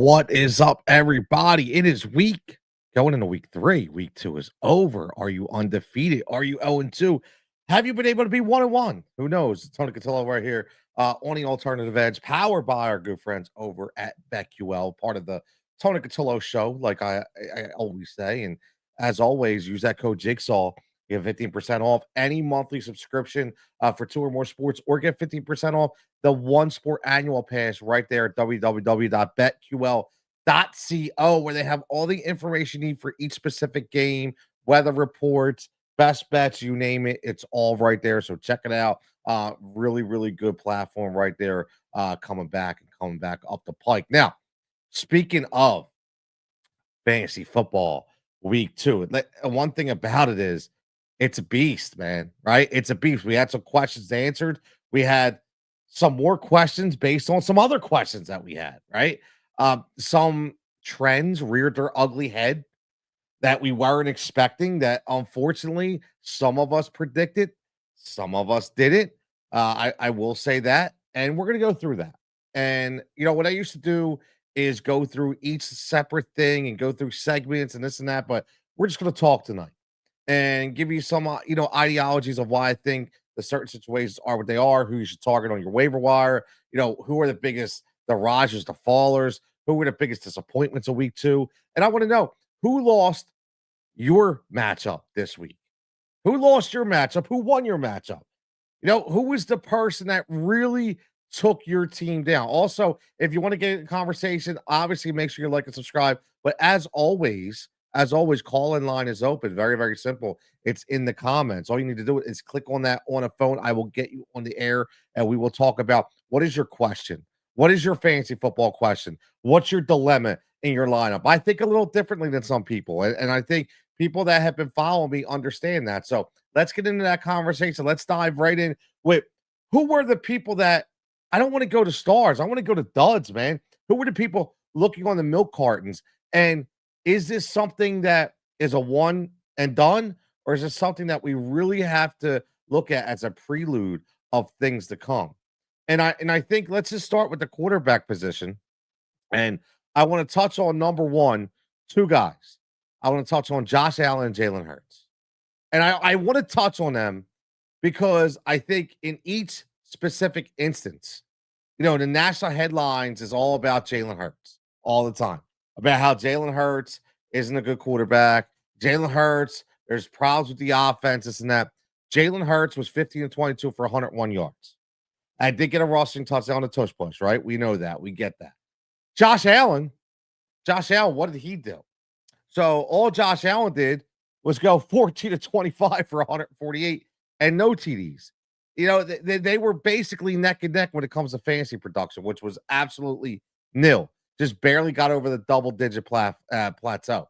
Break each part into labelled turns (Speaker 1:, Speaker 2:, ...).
Speaker 1: What is up, everybody? It is going into week 3. Week 2 is over. Are you undefeated? Are you 0-2? Have you been able to be 1-1? Who knows? Tony Cotillo right here on the Alternative Edge, powered by our good friends over at BetQL, part of the Tony Cotillo show, like I always say. And as always, use that code Jigsaw. Get 15% off any monthly subscription for 2 or more sports, or get 15% off the one sport annual pass right there at www.betql.co, where they have all the information you need for each specific game, weather reports, best bets, you name it. It's all right there. So check it out. Really, really good platform right there. Coming back up the pike. Now, speaking of fantasy football week 2, one thing about it is it's a beast, man, right? It's a beast. We had some questions answered. We had some more questions based on some other questions that we had, right? Some trends reared their ugly head that we weren't expecting, that unfortunately some of us predicted, some of us didn't. I will say that, and we're gonna go through that. And what I used to do is go through each separate thing and go through segments and this and that, but we're just gonna talk tonight and give you some ideologies of why I think the certain situations are what they are, who you should target on your waiver wire, who are the biggest, the Rogers, the fallers, who were the biggest disappointments of week 2. And I want to know who lost your matchup this week. Who lost your matchup? Who won your matchup? Who was the person that really took your team down? Also, if you want to get a conversation, obviously make sure you like and subscribe. But as always, call in line is open. Very, very simple. It's in the comments. All you need to do is click on that on a phone. I will get you on the air and we will talk about what is your question? What is your fantasy football question? What's your dilemma in your lineup? I think a little differently than some people. And I think people that have been following me understand that. So let's get into that conversation. Let's dive right in with who were the people that I don't want to go to stars. I want to go to duds, man. Who were the people looking on the milk cartons? And is this something that is a one and done, or is it something that we really have to look at as a prelude of things to come? And I think let's just start with the quarterback position. And I want to touch on number one, two guys. I want to touch on Josh Allen and Jalen Hurts. And I want to touch on them because I think in each specific instance, the national headlines is all about Jalen Hurts all the time, about how Jalen Hurts isn't a good quarterback. Jalen Hurts, there's problems with the offense, this and that. Jalen Hurts was 15 to 22 for 101 yards. I did get a rushing touchdown, a tush push, right? We know that. We get that. Josh Allen, what did he do? So all Josh Allen did was go 14 to 25 for 148 and no TDs. They were basically neck and neck when it comes to fantasy production, which was absolutely nil. Just barely got over the double-digit plateau.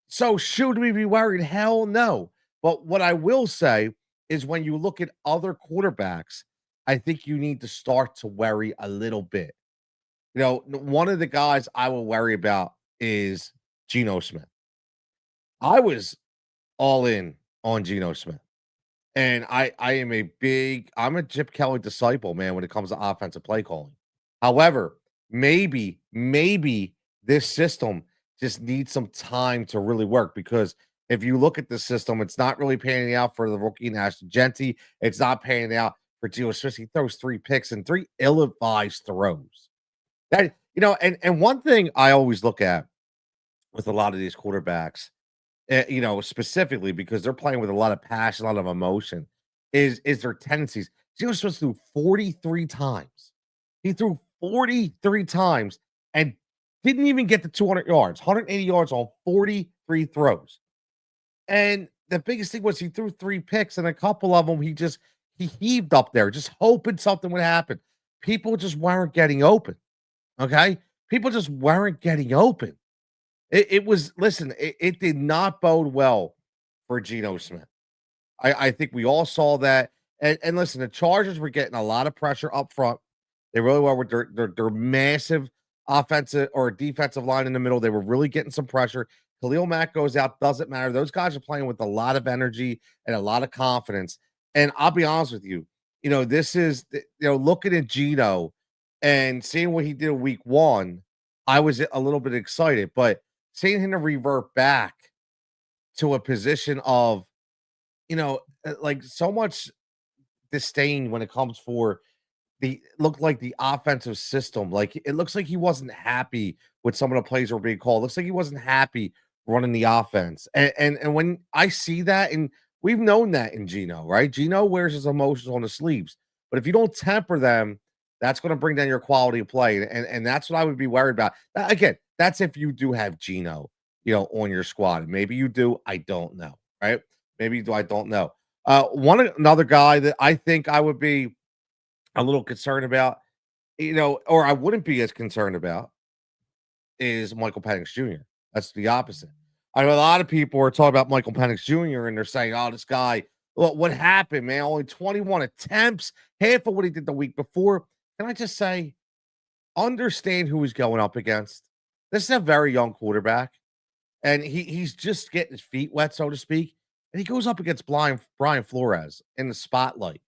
Speaker 1: So should we be worried? Hell no. But what I will say is when you look at other quarterbacks, I think you need to start to worry a little bit. One of the guys I will worry about is Geno Smith. I was all in on Geno Smith. And I'm a Chip Kelly disciple, man, when it comes to offensive play calling. However, maybe this system just needs some time to really work, because if you look at the system, it's not really panning out for the rookie Nash Genti. It's not panning out for Geno Smith. He throws 3 picks and 3 ill-advised throws. And one thing I always look at with a lot of these quarterbacks, specifically because they're playing with a lot of passion, a lot of emotion, is their tendencies. Geno Smith threw 43 times. He threw 43 times and didn't even get to 200 yards, 180 yards on 43 throws. And the biggest thing was he threw 3 picks, and a couple of them he heaved up there, just hoping something would happen. People just weren't getting open. Okay? People just weren't getting open. It did not bode well for Geno Smith. I think we all saw that. And listen, the Chargers were getting a lot of pressure up front. They really were with their massive offensive or defensive line in the middle. They were really getting some pressure. Khalil Mack goes out, doesn't matter. Those guys are playing with a lot of energy and a lot of confidence. And I'll be honest with you, this is looking at Geno and seeing what he did week 1. I was a little bit excited, but seeing him to revert back to a position of, like so much disdain when it comes for the looked like the offensive system. Like it looks like he wasn't happy with some of the plays that were being called. Looks like he wasn't happy running the offense. And when I see that, and we've known that in Gino, right? Gino wears his emotions on his sleeves. But if you don't temper them, that's going to bring down your quality of play. And that's what I would be worried about. Again, that's if you do have Gino, on your squad. Maybe you do. I don't know. Right? Maybe you do. I don't know. Another guy that I think I would be a little concerned about, or I wouldn't be as concerned about, is Michael Penix Jr. That's the opposite. I know a lot of people are talking about Michael Penix Jr. and they're saying, "Oh, this guy, well, what happened, man? Only 21 attempts, half of what he did the week before." Can I just say, understand who he's going up against? This is a very young quarterback, and he's just getting his feet wet, so to speak. And he goes up against Brian Flores in the spotlight,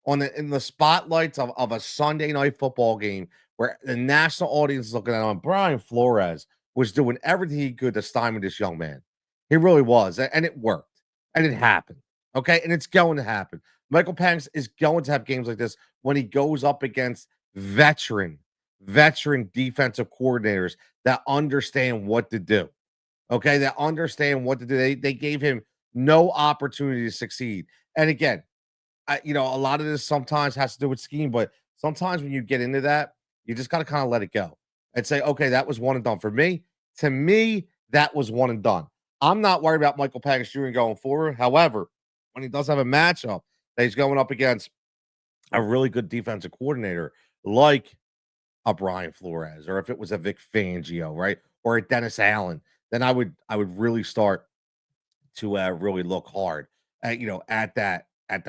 Speaker 1: in the spotlights of a Sunday night football game where the national audience is looking at him. Brian Flores was doing everything he could to stymie this young man. He really was, and it worked, and it happened. Okay, and it's going to happen. Michael Penix is going to have games like this when he goes up against veteran defensive coordinators that understand what to do. Okay, that understand what to do. They gave him no opportunity to succeed. And again, a lot of this sometimes has to do with scheme, but sometimes when you get into that, you just got to kind of let it go and say, okay, that was one and done for me. To me, that was one and done. I'm not worried about Michael Penix Jr. going forward. However, when he does have a matchup that he's going up against a really good defensive coordinator like a Brian Flores, or if it was a Vic Fangio, right, or a Dennis Allen, then I would really start to really look hard at that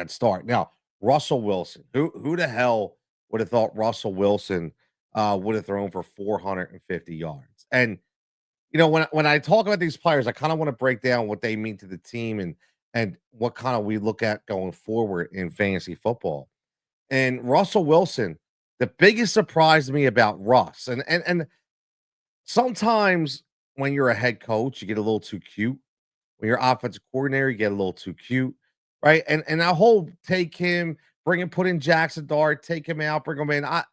Speaker 1: start. Now, Russell Wilson, who the hell would have thought Russell Wilson would have thrown for 450 yards? And when I talk about these players, I kind of want to break down what they mean to the team and what kind of we look at going forward in fantasy football. And Russell Wilson, the biggest surprise to me about Russ, and sometimes when you're a head coach, you get a little too cute. When you're offensive coordinator, you get a little too cute, right? And that whole take him, put in Jackson Dart, take him out, bring him in. I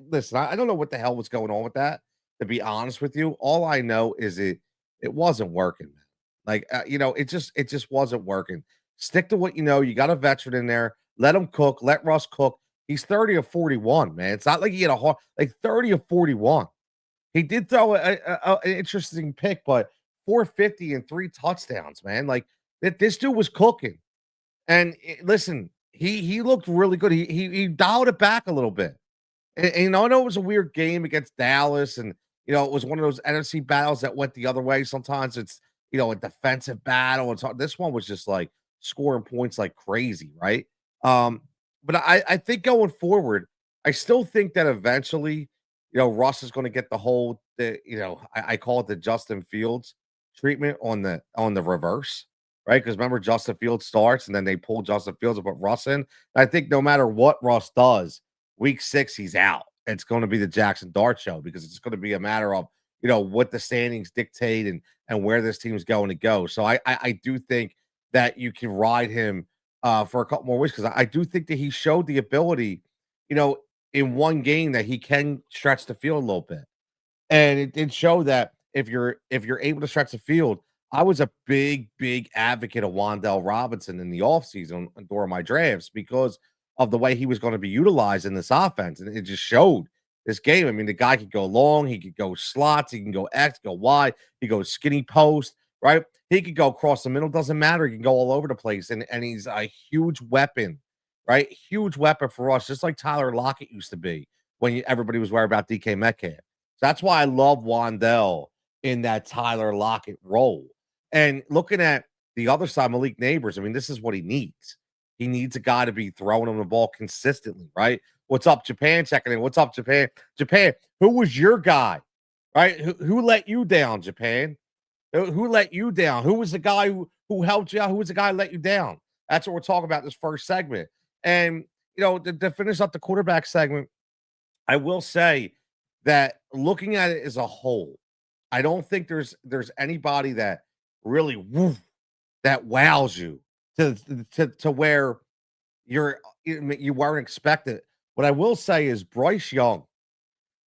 Speaker 1: listen. I don't know what the hell was going on with that. To be honest with you, all I know is it wasn't working, man. Like it just wasn't working. Stick to what you know. You got a veteran in there. Let him cook. Let Russ cook. He's 30 of 41, man. It's not like he had a hard, like 30 of 41. He did throw an interesting pick, but 450 and 3 touchdowns, man. Like this dude was cooking. And listen, he looked really good. He dialed it back a little bit. And I know it was a weird game against Dallas, and it was one of those NFC battles that went the other way. Sometimes it's a defensive battle. And so this one was just like scoring points like crazy, right? Um, but I think going forward, I still think that eventually, Russ is going to get I call it the Justin Fields treatment on the reverse, right? Because remember, Justin Fields starts and then they pull Justin Fields and put Russ in. I think no matter what Russ does, week 6, he's out. It's going to be the Jackson Dart show because it's going to be a matter of, what the standings dictate and where this team's going to go. So I do think that you can ride him for a couple more weeks because I do think that he showed the ability, you know, in one game that he can stretch the field a little bit. And it did show that if you're able to stretch the field, I was a big advocate of Wandell Robinson in the offseason during my drafts because of the way he was going to be utilized in this offense. And it just showed this game. I mean, the guy could go long, he could go slots, he can go X, go Y, he goes skinny post, right? He could go across the middle, doesn't matter. He can go all over the place. And he's a huge weapon, right? Huge weapon for us, just like Tyler Lockett used to be when everybody was worried about DK Metcalf. So that's why I love Wandell in that Tyler Lockett role. And looking at the other side, Malik Neighbors, I mean, this is what he needs. He needs a guy to be throwing him the ball consistently, right? What's up, Japan? Checking in. What's up, Japan? Japan, who was your guy, right? Who let you down, Japan? Who let you down? Who was the guy who helped you out? Who was the guy who let you down? That's what we're talking about this first segment. And, to finish up the quarterback segment, I will say that looking at it as a whole, I don't think there's anybody that really woof, that wows you to where you weren't expecting it. What I will say is Bryce Young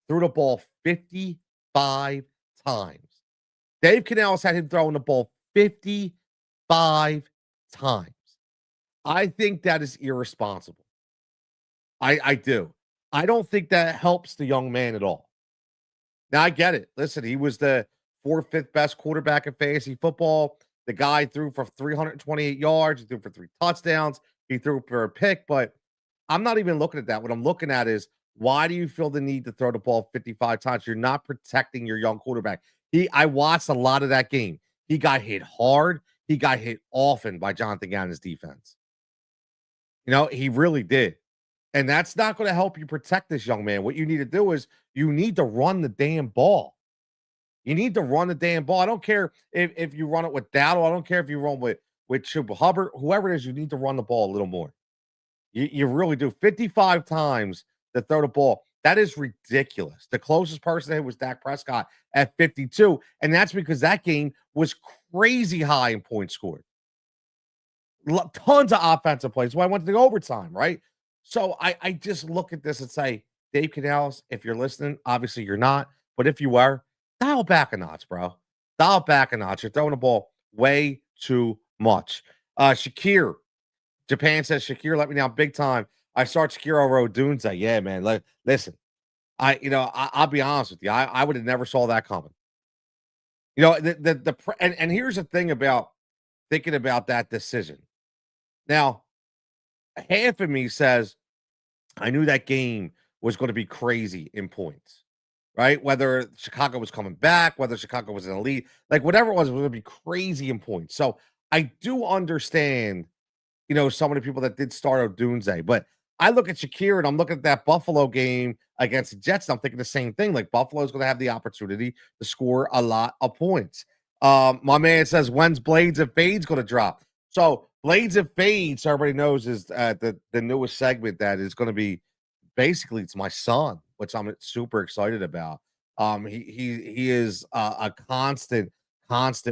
Speaker 1: threw the ball 55 times. Dave Canales had him throwing the ball 55 times. I think that is irresponsible. I do. I don't think that helps the young man at all. Now I get it. Listen, he was the fourth, fifth best quarterback in fantasy football. The guy threw for 328 yards. He threw for 3 touchdowns. He threw for a pick. But I'm not even looking at that. What I'm looking at is why do you feel the need to throw the ball 55 times? You're not protecting your young quarterback. I watched a lot of that game. He got hit hard. He got hit often by Jonathan Gannon's defense. He really did. And that's not going to help you protect this young man. What you need to do is you need to run the damn ball. You need to run the damn ball. I don't care if you run it with Dowdle. I don't care if you run with Chuba Hubbard, whoever it is, you need to run the ball a little more. You really do. 55 times to throw the ball. That is ridiculous. The closest person hit was Dak Prescott at 52. And that's because that game was crazy high in points scored. Tons of offensive plays. Why I went to the overtime, right? So I just look at this and say, Dave Canales, if you're listening, obviously you're not, but if you are, dial back a notch, bro. Dial back a notch. You're throwing the ball way too much. Shakir, Japan says, Shakir let me down big time. I start Shakir over Odunze. Yeah, man. Listen, I'll be honest with you. I would have never saw that coming. And here's the thing about thinking about that decision. Now, half of me says I knew that game was going to be crazy in points, right? Whether Chicago was coming back, whether Chicago was in the lead, like whatever it was going to be crazy in points. So I do understand, some of the people that did start Odunze, but I look at Shakir and I'm looking at that Buffalo game against the Jets. And I'm thinking the same thing. Like Buffalo's going to have the opportunity to score a lot of points. My man says, when's Blades and Fades going to drop? So Blades and Fades, everybody knows, is the newest segment that is going to be basically it's my son, which I'm super excited about. He is a constant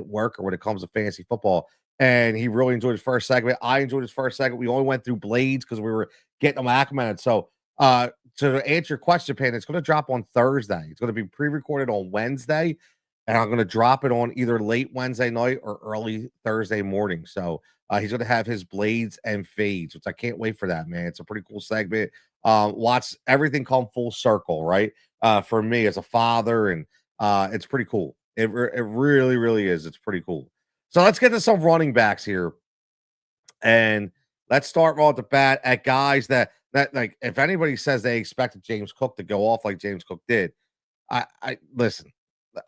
Speaker 1: worker when it comes to fantasy football, and he really enjoyed his first segment. I enjoyed his first segment. We only went through Blades because we were getting them acclimated. So to answer your question, Pan, it's going to drop on Thursday. It's going to be pre-recorded on Wednesday, and I'm going to drop it on either late Wednesday night or early Thursday morning. So he's going to have his Blades and Fades, which I can't wait for that, man. It's a pretty cool segment. Watch everything come full circle, right? For me as a father, and it's pretty cool. It really, really is. It's pretty cool. So let's get to some running backs here, and let's start right at the bat at guys that like if anybody says they expected James Cook to go off like James Cook did, I listen.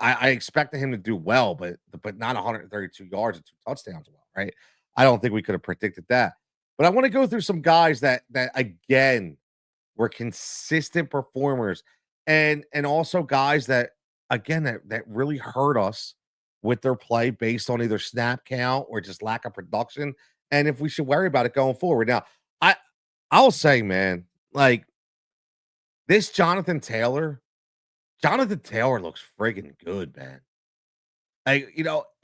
Speaker 1: I expected him to do well, but not 132 yards and 2 touchdowns. Well, right? I don't think we could have predicted that. But I want to go through some guys that again were consistent performers, and also guys that again that really hurt us with their play based on either snap count or just lack of production, and if we should worry about it going forward. Now, I'll say, man, like this Jonathan Taylor looks friggin' good, man.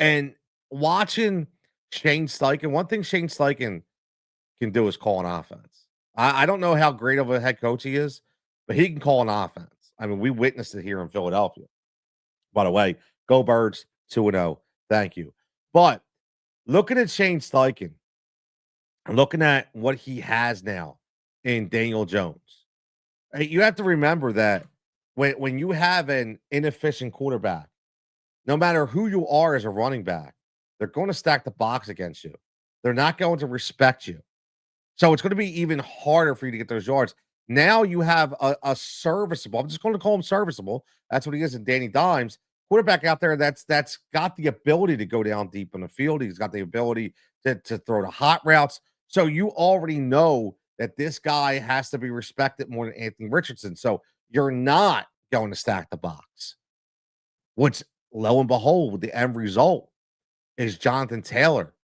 Speaker 1: And watching Shane Steichen, one thing Shane Steichen can do is call an offense. I don't know how great of a head coach he is, but he can call an offense. I mean, we witnessed it here in Philadelphia. By the way, go Birds 2-0. Thank you. But looking at Shane Steichen, looking at what he has now in Daniel Jones, you have to remember that when you have an inefficient quarterback, no matter who you are as a running back, they're going to stack the box against you. They're not going to respect you. So it's going to be even harder for you to get those yards. Now you have a serviceable, I'm just going to call him serviceable. That's what he is in Danny Dimes. Quarterback out there that's got the ability to go down deep in the field. He's got the ability to throw the hot routes. So you already know that this guy has to be respected more than Anthony Richardson. So you're not going to stack the box. Which, lo and behold, the end result is Jonathan Taylor.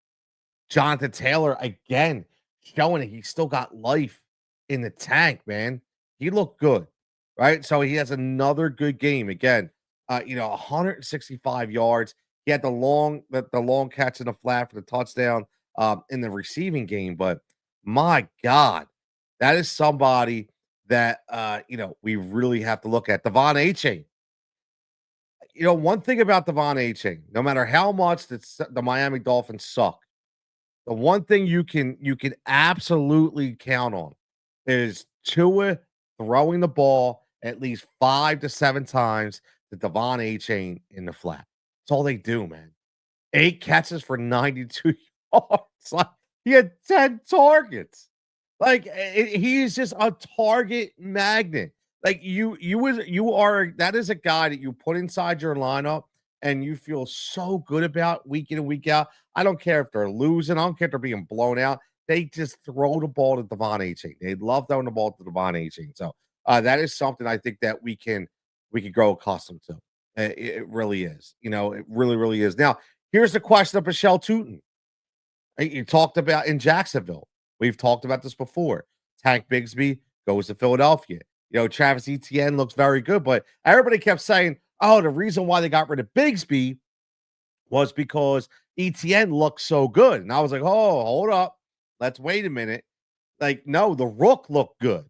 Speaker 1: Jonathan Taylor, again, showing that he's still got life in the tank, man. He looked good, right? So he has another good game. Again, 165 yards. He had the long catch in the flat for the touchdown in the receiving game. But my God, that is somebody that we really have to look at. Devon A Chain. One thing about Devon A Chain, no matter how much the Miami Dolphins suck, the one thing you can absolutely count on is Tua throwing the ball at least 5 to 7 times to Devon A Chain in the flat. That's all they do, man. 8 catches for 92 yards. Like, he had 10 targets. Like, he is just a target magnet. Like, you are that is a guy that you put inside your lineup and you feel so good about week in and week out. I don't care if they're losing. I don't care if they're being blown out. They just throw the ball to Devon Achane. They love throwing the ball to Devon Achane. So that is something I think that we can grow accustomed to. It really is. It really, really is. Now, here's the question of Michelle Tootin. You talked about in Jacksonville. We've talked about this before. Tank Bigsby goes to Philadelphia. Travis Etienne looks very good, but everybody kept saying, oh, the reason why they got rid of Bigsby was because Etienne looked so good. And I was like, oh, hold up. Let's wait a minute. Like, no, the Rook looked good.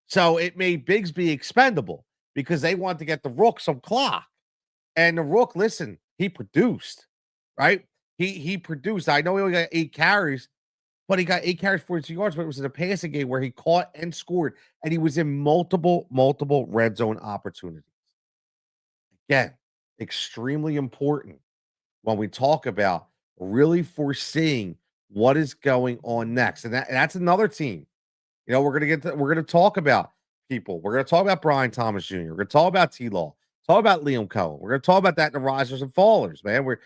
Speaker 1: So it made Bigsby expendable because they wanted to get the Rook some clock. And the Rook, listen, he produced, right? He produced. I know he only got 8 carries, but he got 8 carries, 42 yards, but it was in a passing game where he caught and scored, and he was in multiple red zone opportunities. Again, extremely important when we talk about really foreseeing what is going on next. And that's another team. We're gonna talk about people. We're gonna talk about Brian Thomas Jr. We're gonna talk about T Law, talk about Liam Cohen. We're gonna talk about that in the risers and fallers, man. We're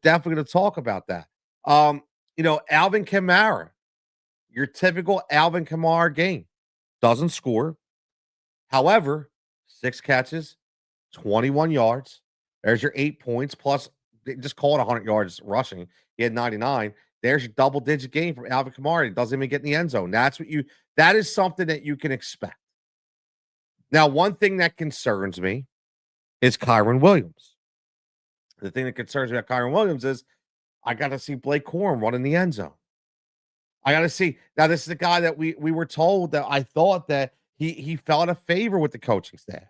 Speaker 1: definitely gonna talk about that. Alvin Kamara, your typical Alvin Kamara game. Doesn't score. However, 6 catches, 21 yards. There's your 8 points plus just call it 100 yards rushing. He had 99. There's your double digit game from Alvin Kamara. He doesn't even get in the end zone. That is something that you can expect. Now, one thing that concerns me is Kyron Williams. The thing that concerns me about Kyron Williams is I got to see Blake Corum run in the end zone. I got to see. Now, this is a guy that we were told that I thought that he fell out of favor with the coaching staff.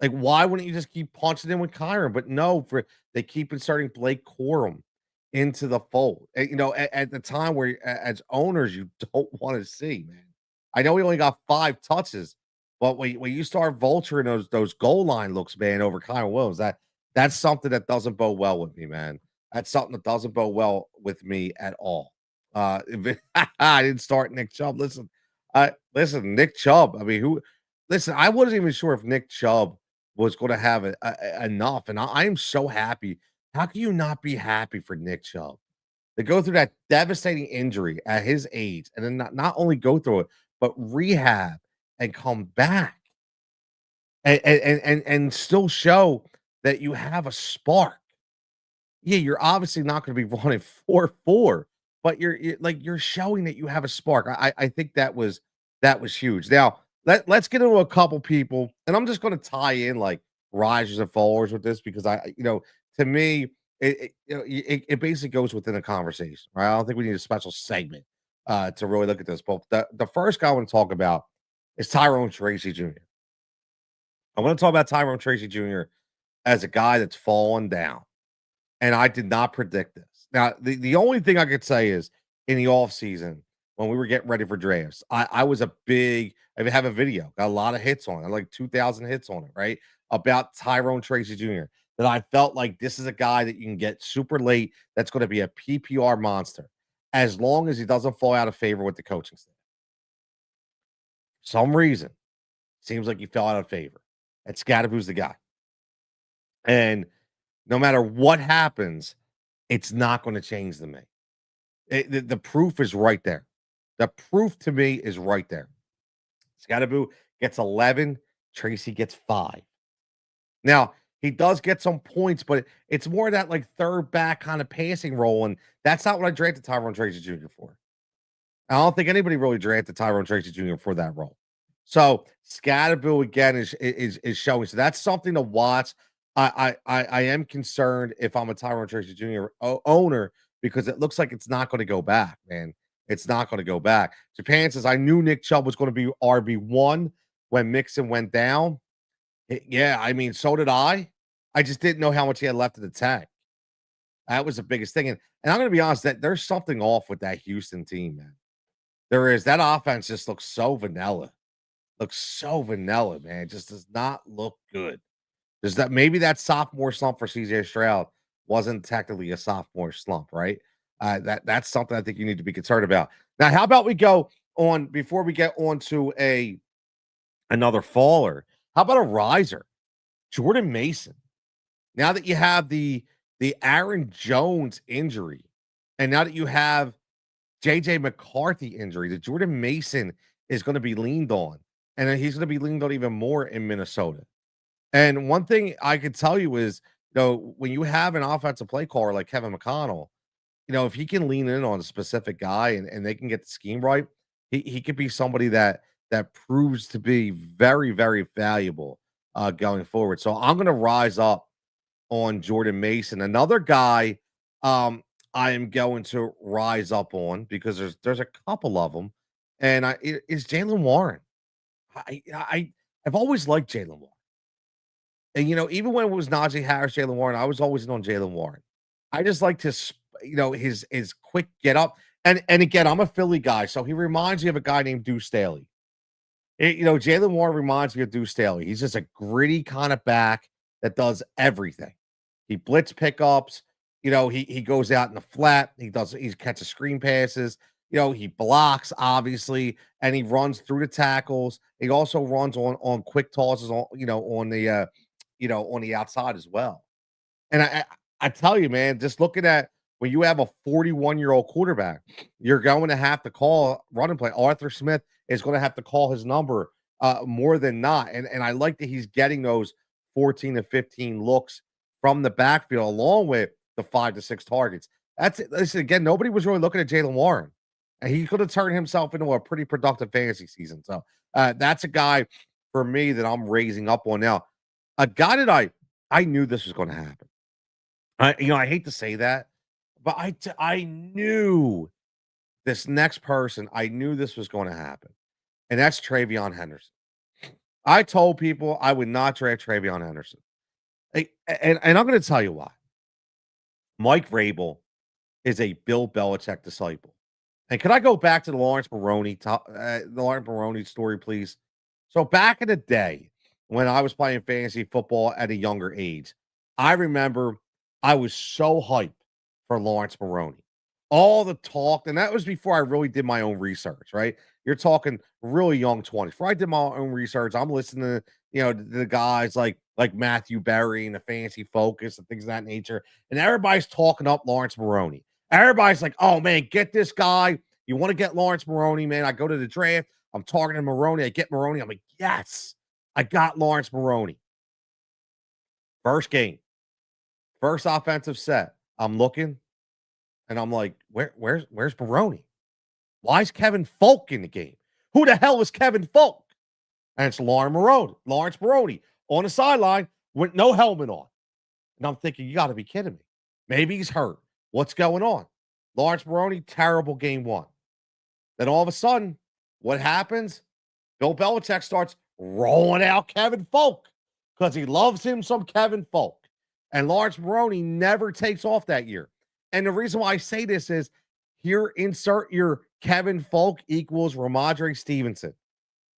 Speaker 1: Like, why wouldn't you just keep punching in with Kyron? But no, they keep inserting Blake Corum into the fold. At the time where as owners you don't want to see, man. I know he only got 5 touches, but when you start vulturing those goal line looks, man, over Kyron Williams, that's something that doesn't bode well with me, man. That's something that doesn't bode well with me at all. I didn't start Nick Chubb. Listen, Nick Chubb. I mean, who? Listen, I wasn't even sure if Nick Chubb was going to have enough, and I am so happy. How can you not be happy for Nick Chubb to go through that devastating injury at his age, and then not only go through it, but rehab and come back and still show that you have a spark? Yeah, you're obviously not going to be running 4-4, but you're showing that you have a spark. I think that was huge. Now let's get into a couple people, and I'm just going to tie in like risers and fallers with this because to me it basically goes within a conversation. Right? I don't think we need a special segment to really look at this. But the first guy I want to talk about is Tyrone Tracy Jr. I want to talk about Tyrone Tracy Jr. as a guy that's fallen down. And I did not predict this. Now, the only thing I could say is in the offseason, when we were getting ready for drafts, I was a big, I have a video, got a lot of hits on it, like 2,000 hits on it, right? About Tyrone Tracy Jr. That I felt like this is a guy that you can get super late that's going to be a PPR monster as long as he doesn't fall out of favor with the coaching staff. For some reason, seems like he fell out of favor. And Scadaboo's the guy. And no matter what happens, it's not going to change me. The proof is right there. The proof to me is right there. Scadaboo gets 11. Tracy gets 5. Now, he does get some points, but it's more that like third back kind of passing role. And that's not what I drafted Tyrone Tracy Jr. for. I don't think anybody really drafted Tyrone Tracy Jr. for that role. So Scatterbill again is showing. So that's something to watch. I am concerned if I'm a Tyrone Tracy Jr. Owner because it looks like it's not going to go back, man. It's not going to go back. Japan says I knew Nick Chubb was going to be RB1 when Mixon went down. Yeah, I mean, so did I. I just didn't know how much he had left in the tank. That was the biggest thing. And I'm going to be honest that there's something off with that Houston team, man. There is. That offense just looks so vanilla. Looks so vanilla, man. It just does not look good. Does that maybe that sophomore slump for CJ Stroud wasn't technically a sophomore slump, right? That's something I think you need to be concerned about. Now, how about we go on before we get on to another faller? How about a riser? Jordan Mason. Now that you have the Aaron Jones injury, and now that you have JJ McCarthy injury, the Jordan Mason is going to be leaned on, and then he's going to be leaned on even more in Minnesota. And one thing I could tell you is, when you have an offensive play caller like Kevin McConnell, if he can lean in on a specific guy and they can get the scheme right, he could be somebody that proves to be very, very valuable going forward. So I'm going to rise up on Jordan Mason. Another guy I am going to rise up on because there's a couple of them, and is Jalen Warren. I've always liked Jalen Warren. And even when it was Najee Harris, Jalen Warren, I was always in on Jalen Warren. I just liked his quick get up. And again, I'm a Philly guy, so he reminds me of a guy named Deuce Staley. Jalen Warren reminds me of Deuce Staley. He's just a gritty kind of back that does everything. He blitz pickups. He goes out in the flat. He catches screen passes. He blocks obviously, and he runs through the tackles. He also runs on quick tosses on the outside as well. And I tell you, man, just looking at when you have a 41-year-old quarterback, you're going to have to call run and play. Arthur Smith is going to have to call his number more than not. And I like that he's getting those 14 to 15 looks from the backfield along with the 5 to 6 targets. That's it. Listen, again, nobody was really looking at Jalen Warren. And he could have turned himself into a pretty productive fantasy season. So that's a guy for me that I'm raising up on now. A guy that I knew this was going to happen. I hate to say that, but I knew this next person. I knew this was going to happen, and that's Travion Henderson. I told people I would not draft Travion Henderson, and I'm going to tell you why. Mike Vrabel is a Bill Belichick disciple. And can I go back to the Lawrence Maroney story, please? So back in the day when I was playing fantasy football at a younger age, I remember I was so hyped for Lawrence Maroney. All the talk, and that was before I really did my own research, right? You're talking really young 20s. Before I did my own research, I'm listening to the guys like Matthew Berry and the Fantasy Focus and things of that nature, and everybody's talking up Lawrence Maroney. Everybody's like, "Oh man, get this guy. You want to get Lawrence Maroney, man?" I go to the draft. I'm talking to Maroney. I get Maroney. I'm like, "Yes, I got Lawrence Maroney." First game, first offensive set. I'm looking, and I'm like, "Where's Maroney? Why is Kevin Folk in the game? Who the hell is Kevin Folk?" And it's Lawrence Maroney on the sideline with no helmet on. And I'm thinking, you got to be kidding me. Maybe he's hurt. What's going on? Lawrence Maroney, terrible game one. Then all of a sudden, what happens? Bill Belichick starts rolling out Kevin Folk because he loves him some Kevin Folk. And Lawrence Maroney never takes off that year. And the reason why I say this is here, insert your Kevin Folk equals Ramondre Stevenson.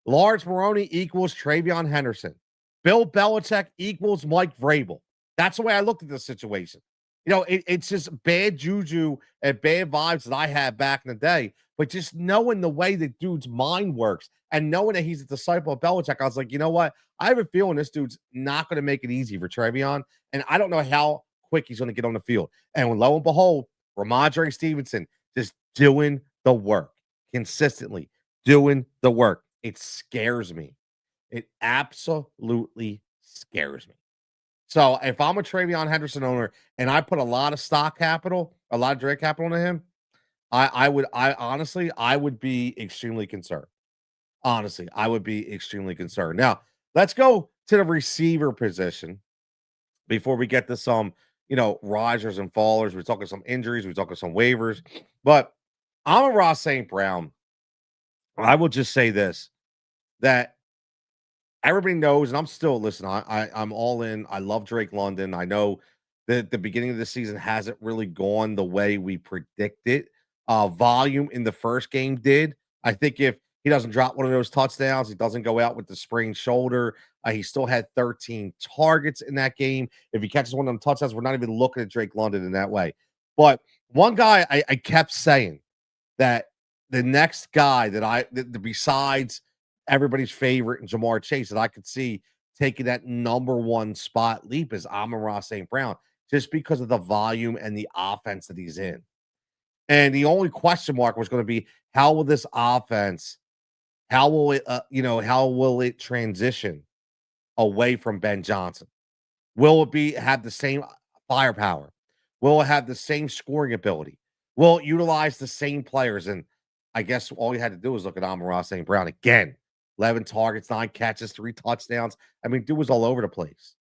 Speaker 1: Lawrence Maroney equals Travion Henderson. Bill Belichick equals Mike Vrabel. That's the way I looked at this situation. It's just bad juju and bad vibes that I had back in the day. But just knowing the way the dude's mind works and knowing that he's a disciple of Belichick, I was like, you know what? I have a feeling this dude's not going to make it easy for Travion. And I don't know how quick he's going to get on the field. And lo and behold, Ramondre Stevenson just doing the work consistently, doing the work. It scares me. It absolutely scares me. So if I'm a Travion Henderson owner and I put a lot of stock capital, a lot of direct capital into him, I honestly, I would be extremely concerned. Honestly, I would be extremely concerned. Now, let's go to the receiver position before we get to some, risers and fallers. We're talking some injuries, we're talking some waivers. But I'm a Ross St. Brown. I will just say this, that everybody knows, and I'm still listening. I'm all in. I love Drake London. I know that the beginning of the season hasn't really gone the way we predicted. Volume in the first game did. I think if he doesn't drop one of those touchdowns, he doesn't go out with the sprained shoulder. He still had 13 targets in that game. If he catches one of them touchdowns, we're not even looking at Drake London in that way. But one guy I kept saying that the next guy besides everybody's favorite and Jamar Chase that I could see taking that number one spot leap is Amon-Ra St. Brown, just because of the volume and the offense that he's in. And the only question mark was going to be, how will this offense, how will it transition away from Ben Johnson? Will it have the same firepower? Will it have the same scoring ability? Will it utilize the same players? And I guess all you had to do was look at Amon-Ra St. Brown again. 11 targets, 9 catches, 3 touchdowns. I mean, dude was all over the place.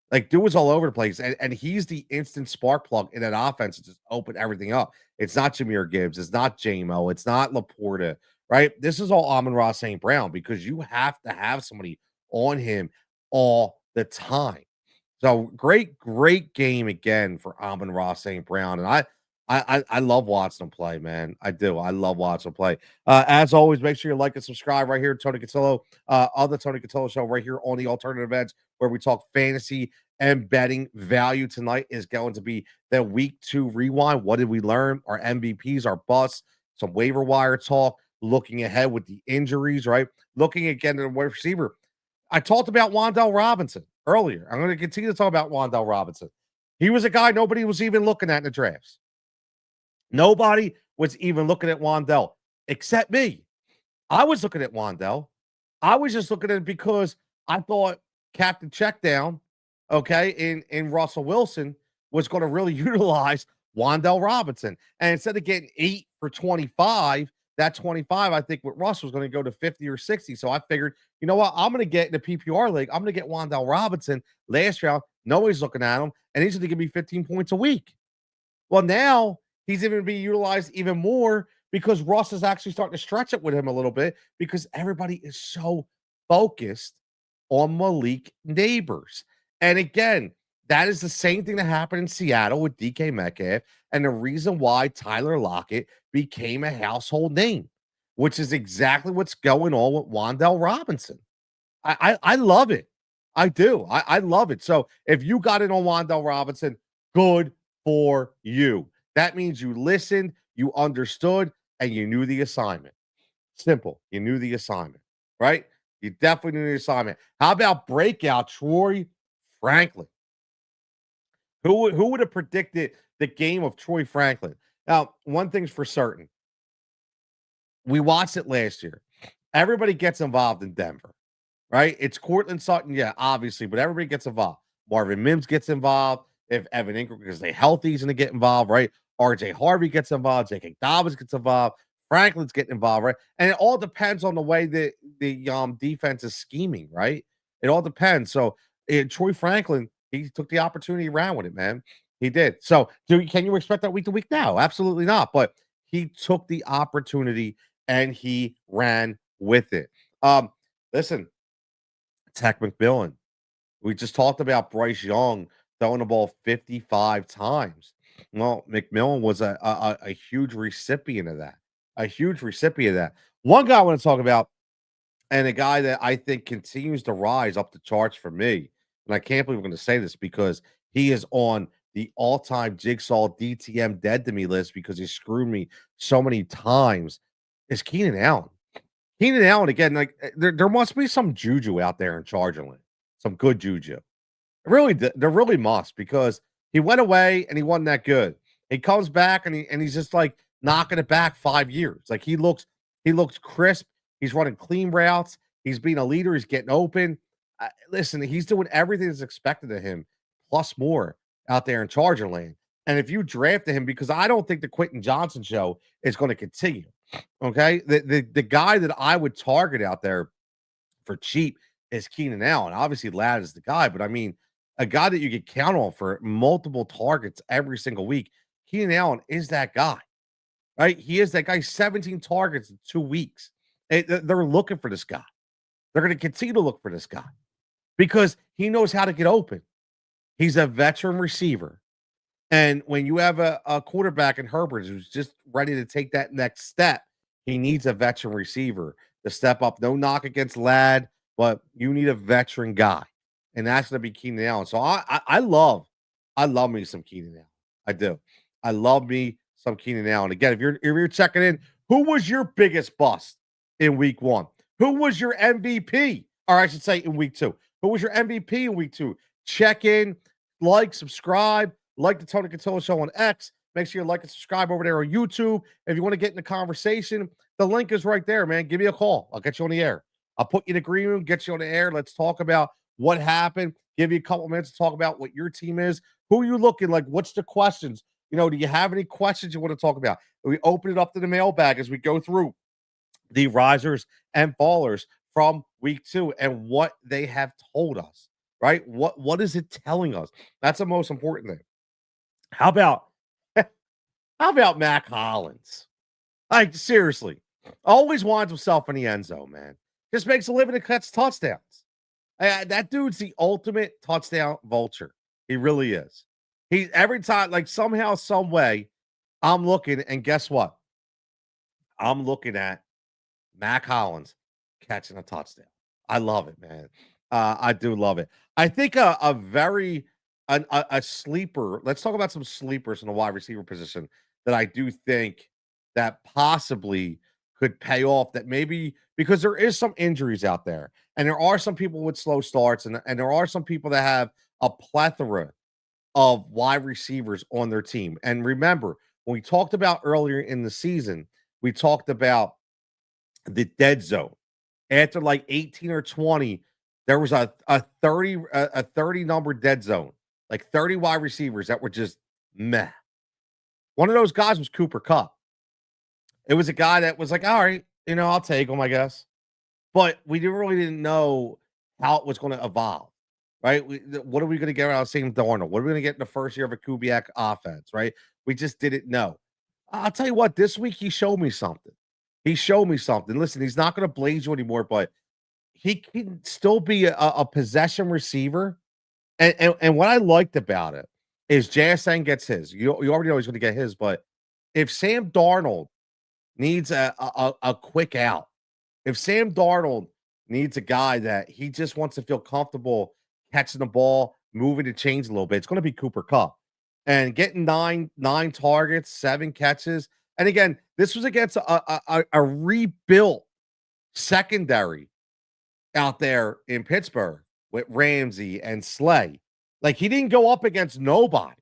Speaker 1: Like, dude was all over the place. And he's the instant spark plug in that offense to just open everything up. It's not Jahmyr Gibbs. It's not JMO. It's not Laporta, right? This is all Amon-Ra St. Brown, because you have to have somebody on him all the time. So great game again for Amon-Ra St. Brown. And I love watching him play, man. I do. I love watching him play. As always, make sure you like and subscribe right here, Tony Cotillo, on the Tony Cotillo Show right here on the Alternative Edge, where we talk fantasy and betting value. Tonight is going to be the week 2 rewind. What did we learn? Our MVPs, our busts, some waiver wire talk, looking ahead with the injuries, right? Looking again at the wide receiver. I talked about Wan'Dale Robinson earlier. I'm going to continue to talk about Wan'Dale Robinson. He was a guy nobody was even looking at in the drafts. Nobody was even looking at Wan'Dale except me. I was looking at Wan'Dale. I was just looking at it because I thought Captain Checkdown, okay, in Russell Wilson was going to really utilize Wan'Dale Robinson. And instead of getting 8 for 25, that 25, I think with Russ was going to go to 50 or 60. So I figured, you know what? I'm going to get in the PPR league. I'm going to get Wan'Dale Robinson last round. Nobody's looking at him. And he's going to give me 15 points a week. Well, now he's even being utilized even more because Russ is actually starting to stretch it with him a little bit, because everybody is so focused on Malik Neighbors. And again, that is the same thing that happened in Seattle with DK Metcalf, and the reason why Tyler Lockett became a household name, which is exactly what's going on with Wan'Dale Robinson. I love it. I do. I love it. So if you got in on Wan'Dale Robinson, good for you. That means you listened, you understood, and you knew the assignment. Simple. You knew the assignment, right? You definitely knew the assignment. How about Breakout Troy Franklin? Who would have predicted the game of Troy Franklin? Now, one thing's for certain. We watched it last year. Everybody gets involved in Denver, right? It's Cortland Sutton, yeah, obviously, but everybody gets involved. Marvin Mims gets involved. If Evan Ingram, because they healthy, is going to get involved, right? RJ Harvey gets involved. J.K. Dobbins gets involved. Franklin's getting involved, right? And it all depends on the way that the defense is scheming, right? It all depends. So Troy Franklin, he took the opportunity around with it, man. He did. So can you expect that week to week? No, absolutely not. But he took the opportunity and he ran with it. Listen, Tech McMillan. We just talked about Bryce Young throwing the ball 55 times. Well, McMillan was a huge recipient of that. A huge recipient of that. One guy I want to talk about, and a guy that I think continues to rise up the charts for me, and I can't believe I'm going to say this because he is on the all-time Jigsaw DTM dead to me list because he screwed me so many times, is Keenan Allen. Keenan Allen, again, like there must be some juju out there in Charger Land. Some good juju. Really, there really must, because he went away and he wasn't that good. He comes back and he's just like knocking it back 5 years. Like he looks crisp. He's running clean routes. He's being a leader. He's getting open. Listen, he's doing everything that's expected of him, plus more out there in Charger Land. And if you drafted him, because I don't think the Quentin Johnson show is going to continue. Okay. The guy that I would target out there for cheap is Keenan Allen. Obviously, Ladd is the guy, but I mean, a guy that you could count on for multiple targets every single week. Keenan Allen is that guy, right? He is that guy, 17 targets in 2 weeks. They're looking for this guy. They're going to continue to look for this guy because he knows how to get open. He's a veteran receiver. And when you have a quarterback in Herbert who's just ready to take that next step, he needs a veteran receiver to step up. No knock against Ladd, but you need a veteran guy, and that's going to be Keenan Allen. So I love me some Keenan Allen. I do. I love me some Keenan Allen. Again, if you're checking in, who was your biggest bust in week 1? Who was your MVP? Or I should say in week 2. Who was your MVP in week 2? Check in, like, subscribe. Like the Tony Cotillo Show on X. Make sure you like and subscribe over there on YouTube. If you want to get in the conversation, the link is right there, man. Give me a call. I'll get you on the air. I'll put you in the green room, get you on the air. Let's talk about what happened. Give you a couple minutes to talk about what your team is. Who are you looking like? What's the questions? Do you have any questions you want to talk about? We open it up to the mailbag as we go through the risers and fallers from week 2 and what they have told us, right? What is it telling us? That's the most important thing. How about Mac Hollins? Like, seriously, always winds himself in the end zone, man. Just makes a living to catch touchdowns. That dude's the ultimate touchdown vulture. He really is. He every time, like somehow, some way, I'm looking, and guess what? I'm looking at Mac Hollins catching a touchdown. I love it, man. I do love it. I think a sleeper. Let's talk about some sleepers in the wide receiver position that I do think that possibly could pay off. That maybe because there is some injuries out there, and there are some people with slow starts, and there are some people that have a plethora of wide receivers on their team. And remember, when we talked about earlier in the season, we talked about the dead zone. After like 18 or 20, there was a 30 number dead zone, like 30 wide receivers that were just meh. One of those guys was Cooper Kupp. It was a guy that was like, all right, I'll take him, I guess. But we didn't know how it was going to evolve, right? What are we going to get out of Sam Darnold? What are we going to get in the first year of a Kubiak offense, right? We just didn't know. I'll tell you what, this week he showed me something. He showed me something. Listen, he's not going to blaze you anymore, but he can still be a possession receiver. And what I liked about it is JSN gets his. You already know he's going to get his, but if Sam Darnold needs a quick out, if Sam Darnold needs a guy that he just wants to feel comfortable catching the ball, moving the chains a little bit, it's going to be Cooper Kupp. And getting nine targets, 7 catches. And again, this was against a rebuilt secondary out there in Pittsburgh with Ramsey and Slay. Like, he didn't go up against nobody,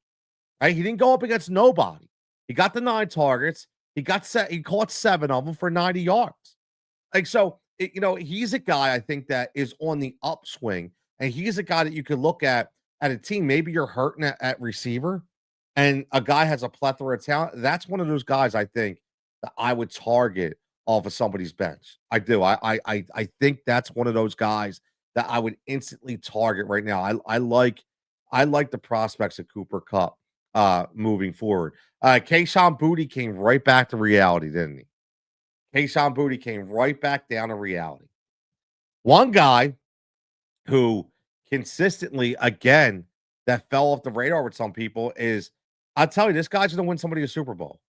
Speaker 1: right? He didn't go up against nobody. He got the 9 targets. He caught 7 of them for 90 yards. Like, so, he's a guy I think that is on the upswing, and he's a guy that you could look at a team. Maybe you're hurting at receiver, and a guy has a plethora of talent. That's one of those guys I think that I would target off of somebody's bench. I do. I think that's one of those guys that I would instantly target right now. I like the prospects of Cooper Kupp moving forward. Kayshon Boutte came right back to reality, didn't he? Kayshon Boutte came right back down to reality. One guy who consistently, again, that fell off the radar with some people is, I'll tell you, this guy's going to win somebody a Super Bowl.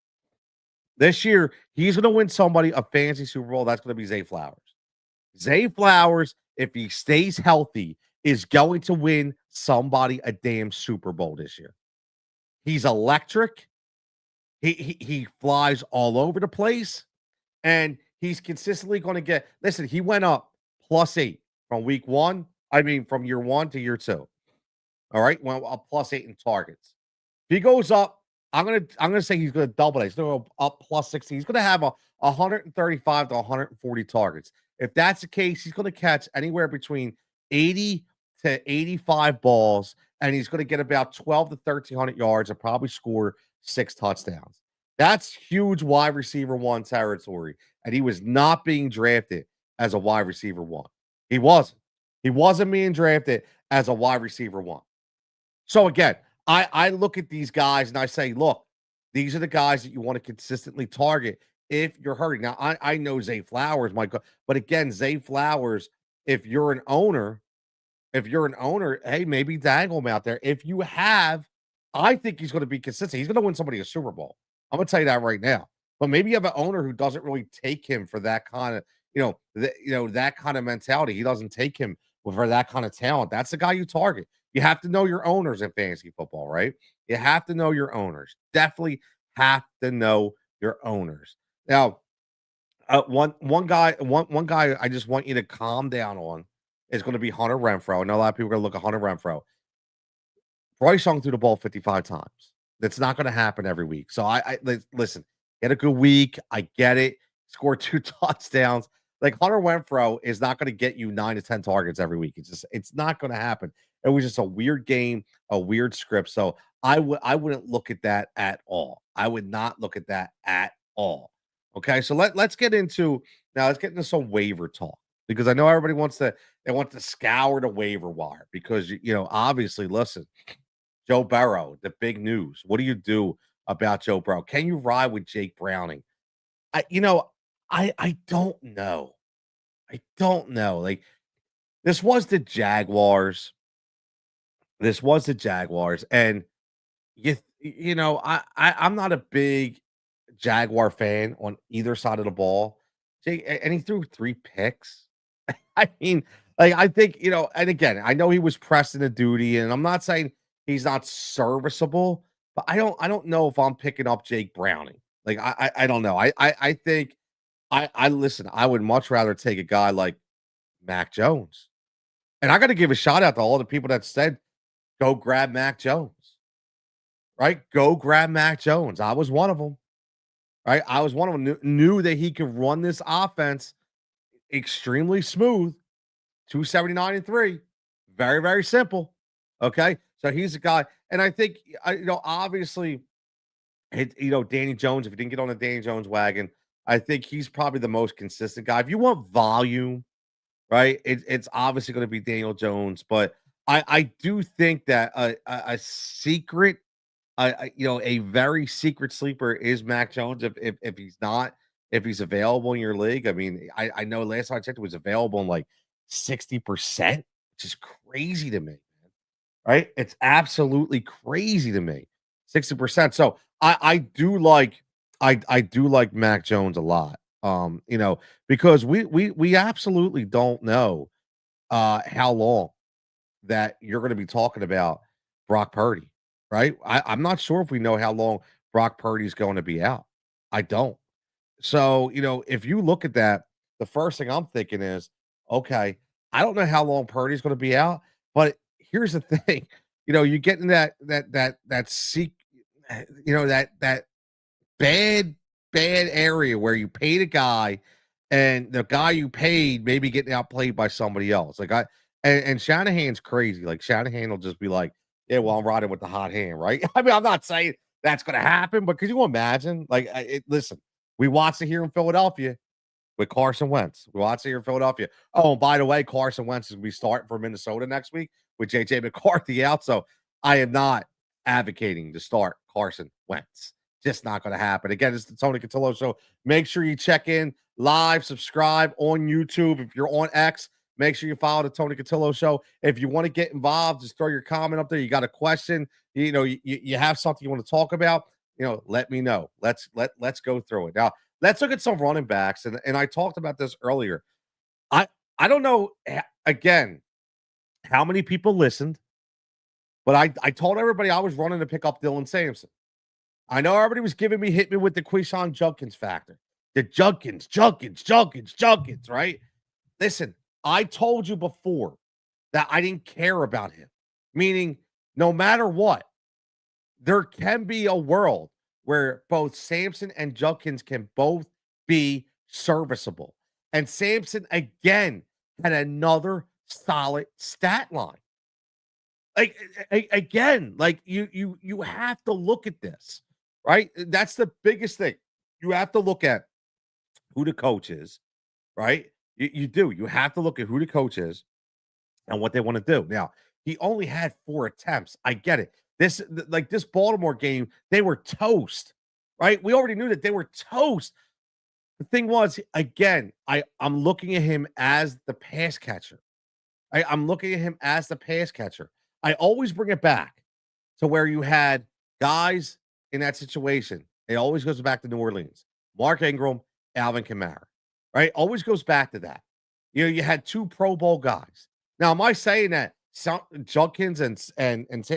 Speaker 1: This year, he's going to win somebody a fantasy Super Bowl. That's going to be Zay Flowers. Zay Flowers, if he stays healthy, is going to win somebody a damn Super Bowl this year. He's electric. He flies all over the place, and he's consistently going to get. Listen, he went up +8 from week 1. I mean, from year 1 to year 2. All right, well, up +8 in targets. If he goes up, I'm gonna say he's gonna double it. He's gonna go up +16. He's gonna have 135 to 140 targets. If that's the case, he's gonna catch anywhere between 80 to 85 balls, and he's gonna get about 12 to 1,300 yards and probably score 6 touchdowns. That's huge wide receiver one territory. And he was not being drafted as a wide receiver one. He wasn't. He wasn't being drafted as a wide receiver one. So again, I look at these guys and I say, look, these are the guys that you want to consistently target if you're hurting. Now, I know Zay Flowers, my God, but again, Zay Flowers, if you're an owner, hey, maybe dangle him out there. If you have, I think he's going to be consistent. He's going to win somebody a Super Bowl. I'm going to tell you that right now. But maybe you have an owner who doesn't really take him for that kind of, that kind of mentality. He doesn't take him for that kind of talent. That's the guy you target. You have to know your owners in fantasy football, right? You have to know your owners. Definitely have to know your owners. Now, one guy I just want you to calm down on is going to be Hunter Renfrow. I know a lot of people are going to look at Hunter Renfrow. Bryce Young threw the ball 55 times. That's not going to happen every week. So listen. He had a good week. I get it. Scored 2 touchdowns. Like Hunter Renfrow is not going to get you 9 to 10 targets every week. It's not going to happen. It was just a weird game, a weird script. So I wouldn't look at that at all. I would not look at that at all. Okay, so let's get into some waiver talk because I know everybody wants to scour the waiver wire because obviously listen, Joe Burrow, the big news. What do you do about Joe Burrow? Can you ride with Jake Browning? I don't know. I don't know. Like this was the Jaguars. This was the Jaguars, and I'm not a big Jaguar fan on either side of the ball. And he threw 3 picks. I mean, like I think, and again, I know he was pressed into duty, and I'm not saying he's not serviceable, but I don't know if I'm picking up Jake Browning. Like I don't know. I think I listen, I would much rather take a guy like Mac Jones. And I got to give a shout out to all the people that said, go grab Mac Jones, right? Go grab Mac Jones. I was one of them, right? I was one of them, knew that he could run this offense extremely smooth, 279 and 3. Very, very simple. Okay. So he's a guy. And I think, obviously, Danny Jones, if you didn't get on the Danny Jones wagon, I think he's probably the most consistent guy. If you want volume, right, it's obviously going to be Daniel Jones. But I do think that a secret, a very secret sleeper is Mac Jones. If he's not, if he's available in your league, I mean, I know last time I checked, it was available in like 60%, which is crazy to me, right? It's absolutely crazy to me, 60%. So I do like I do like Mac Jones a lot. Because we absolutely don't know how long that you're going to be talking about Brock Purdy, right? I'm not sure if we know how long Brock Purdy is going to be out. I don't. So, if you look at that, the first thing I'm thinking is, okay, I don't know how long Purdy's going to be out, but here's the thing, you get in that seek, that bad, bad area where you paid a guy and the guy you paid maybe getting outplayed by somebody else. Like and Shanahan's crazy. Like Shanahan will just be like, yeah, well, I'm riding with the hot hand, right? I mean, I'm not saying that's going to happen, but could you imagine? Like, listen, we watched it here in Philadelphia with Carson Wentz. We watched it here in Philadelphia. Oh, and by the way, Carson Wentz is going to be starting for Minnesota next week with JJ McCarthy out. So I am not advocating to start Carson Wentz. Just not going to happen. Again, it's the Tony Cotillo Show. Make sure you check in live, subscribe on YouTube. If you're on X, make sure you follow the Tony Cotillo Show. If you want to get involved, just throw your comment up there. You got a question, you have something you want to talk about, let me know. Let's go through it. Now, let's look at some running backs. And I talked about this earlier. I don't know, again, how many people listened, but I told everybody I was running to pick up Dylan Sampson. I know everybody was hitting me with the Quishon Judkins factor. The Judkins, right? Listen, I told you before that I didn't care about him. Meaning, no matter what, there can be a world where both Sampson and Judkins can both be serviceable. And Sampson, again, had another solid stat line. Like, again, like you have to look at this. right? That's the biggest thing. You have to look at who the coach is, right? You do. You have to look at who the coach is and what they want to do. Now, he only had 4 attempts. I get it. Like this Baltimore game, they were toast, right? We already knew that they were toast. The thing was, again, I'm looking at him as the pass catcher. I'm looking at him as the pass catcher. I always bring it back to where you had guys in that situation. It always goes back to New Orleans. Mark Ingram, Alvin Kamara, right? Always goes back to that. You had 2 Pro Bowl guys. Now, am I saying that Judkins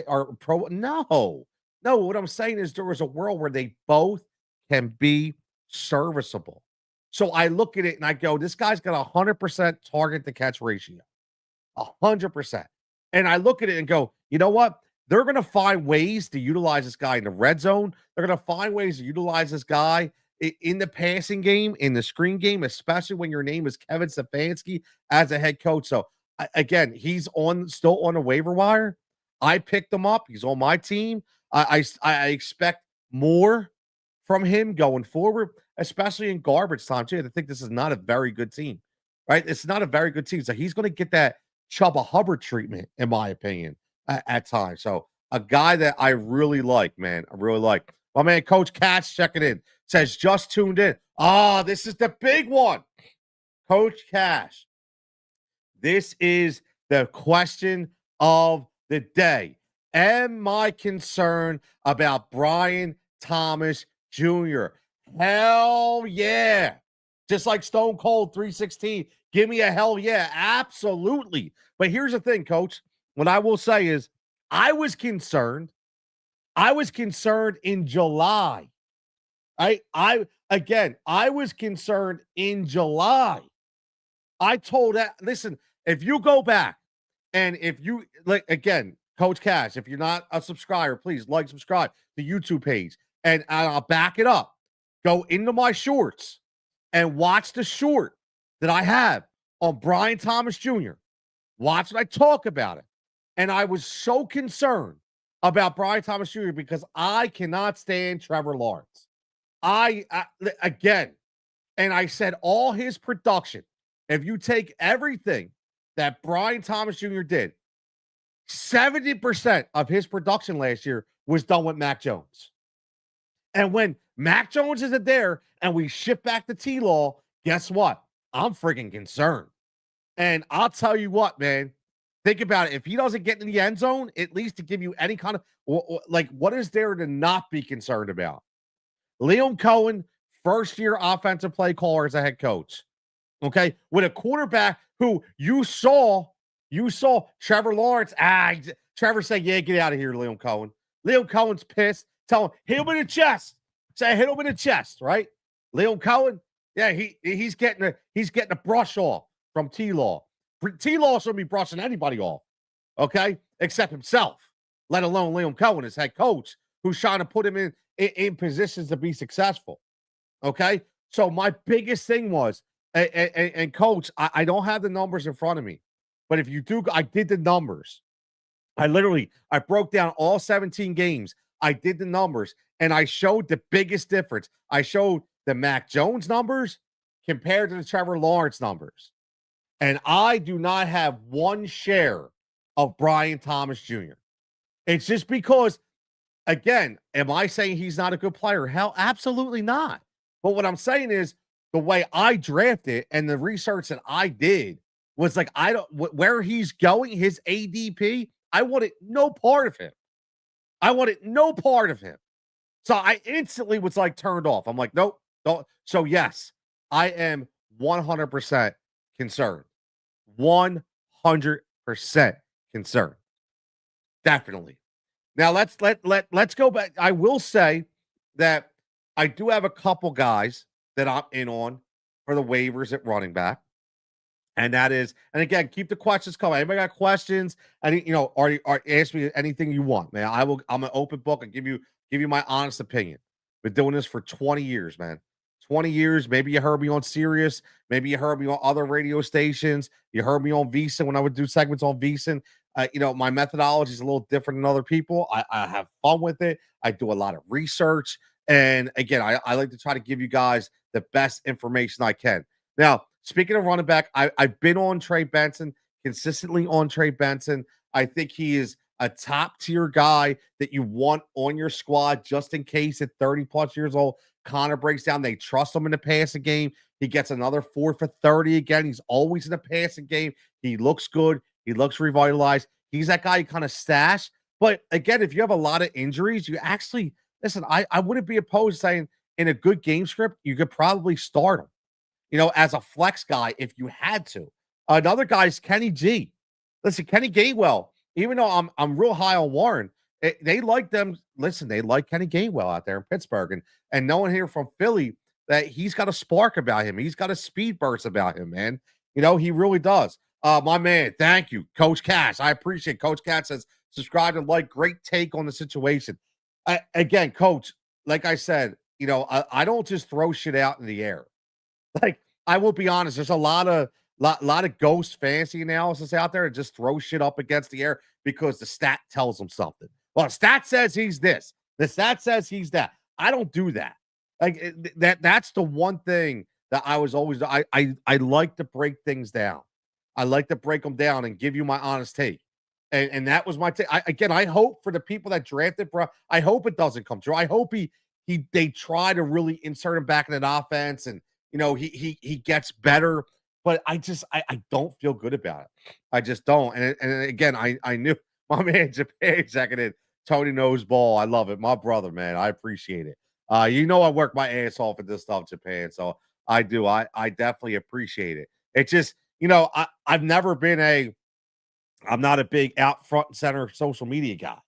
Speaker 1: are pro? No, no. What I'm saying is there was a world where they both can be serviceable. So I look at it and I go, this guy's got a 100% target to catch ratio. 100%. And I look at it and go, you know what? They're going to find ways to utilize this guy in the red zone. They're going to find ways to utilize this guy in the passing game, in the screen game, especially when your name is Kevin Stefanski as a head coach. So again, he's still on the waiver wire. I picked him up. He's on my team. I expect more from him going forward, especially in garbage time too. I think this is not a very good team, right? It's not a very good team. So he's going to get that Chubba Hubbard treatment, in my opinion, at times. So a guy that I really like, man. I really like. My man, Coach Katz, checking in. Says, just tuned in. This is the big one. Coach Cash. This is the question of the day. Am I concerned about Brian Thomas Jr.? Hell yeah. Just like Stone Cold 316. Give me a hell yeah. Absolutely. But here's the thing, Coach. What I will say is I was concerned. I was concerned in July. I was concerned in July. I told that, listen, if you go back and if you like again, Coach Cash, if you're not a subscriber, please like, subscribe to the YouTube page. And I'll back it up. Go into my shorts and watch the short that I have on Brian Thomas Jr. Watch what I talk about it. And I was so concerned about Brian Thomas Jr. because I cannot stand Trevor Lawrence. Again, and I said all his production, if you take everything that Brian Thomas Jr. did, 70% of his production last year was done with Mac Jones. And when Mac Jones isn't there and we shift back to T-Law, guess what? I'm freaking concerned. And I'll tell you what, man. Think about it. If he doesn't get in the end zone, at least to give you any kind of, like, what is there to not be concerned about? Liam Cohen, first-year offensive play caller as a head coach. Okay? With a quarterback who you saw Trevor Lawrence. Trevor said, yeah, get out of here, Liam Cohen. Liam Cohen's pissed. Tell him, hit him in the chest. Say, hit him in the chest, right? Liam Cohen, yeah, he's getting a brush off from T-Law. T-Law shouldn't be brushing anybody off, okay, except himself, let alone Liam Cohen, his head coach, who's trying to put him in positions to be successful, okay? So my biggest thing was, and Coach, I don't have the numbers in front of me, but if you do, I did the numbers. I broke down all 17 games. I did the numbers, and I showed the biggest difference. I showed the Mac Jones numbers compared to the Trevor Lawrence numbers. And I do not have one share of Brian Thomas Jr. It's just because, again, am I saying he's not a good player? Hell, absolutely not. But what I'm saying is the way I drafted and the research that I did was like, where he's going, his ADP, I wanted no part of him. I wanted no part of him. So I instantly was like turned off. I'm like, nope, don't. So yes, I am 100% concerned. 100% concerned. Definitely. Now let's go back. I will say that I do have a couple guys that I'm in on for the waivers at running back. And that is, and again, keep the questions coming. Anybody got questions? Ask me anything you want, man. I'm an open book and give you my honest opinion. Been doing this for 20 years, man. 20 years. Maybe you heard me on Sirius. Maybe you heard me on other radio stations. You heard me on VSiN when I would do segments on VSiN. My methodology is a little different than other people. I have fun with it. I do a lot of research. And again, I like to try to give you guys the best information I can. Now, speaking of running back, I've been on Trey Benson, consistently on Trey Benson. I think he is a top tier guy that you want on your squad just in case at 30 plus years old, Connor breaks down. They trust him in the passing game. He gets another 4 for 30 again. He's always in the passing game. He looks good. He looks revitalized. He's that guy you kind of stash. But again, if you have a lot of injuries, you actually listen. I wouldn't be opposed to saying in a good game script, you could probably start him, as a flex guy if you had to. Another guy is Kenny G. Listen, Kenny Gainwell, even though I'm real high on Warren, they like them. Listen, they like Kenny Gainwell out there in Pittsburgh, and no one here from Philly that he's got a spark about him. He's got a speed burst about him, man. He really does. My man, thank you, Coach Cash. I appreciate Coach Cash says subscribe and like. Great take on the situation. Again, Coach, like I said, I don't just throw shit out in the air. Like, I will be honest, there's a lot of ghost fantasy analysis out there and just throw shit up against the air because the stat tells them something. Well, the stat says he's this. The stat says he's that. I don't do that. Like that's the one thing that I was always I like to break things down. I like to break them down and give you my honest take. And that was my take. I hope for the people that drafted, bro. I hope it doesn't come true. I hope they try to really insert him back in an offense and he gets better, but I don't feel good about it. I just don't. And again, I knew my man Japan executive Tony knows ball. I love it, my brother, man. I appreciate it. I work my ass off at this stuff, Japan. So I do. I definitely appreciate it. It's just I've never been I'm not a big out front and center social media guy,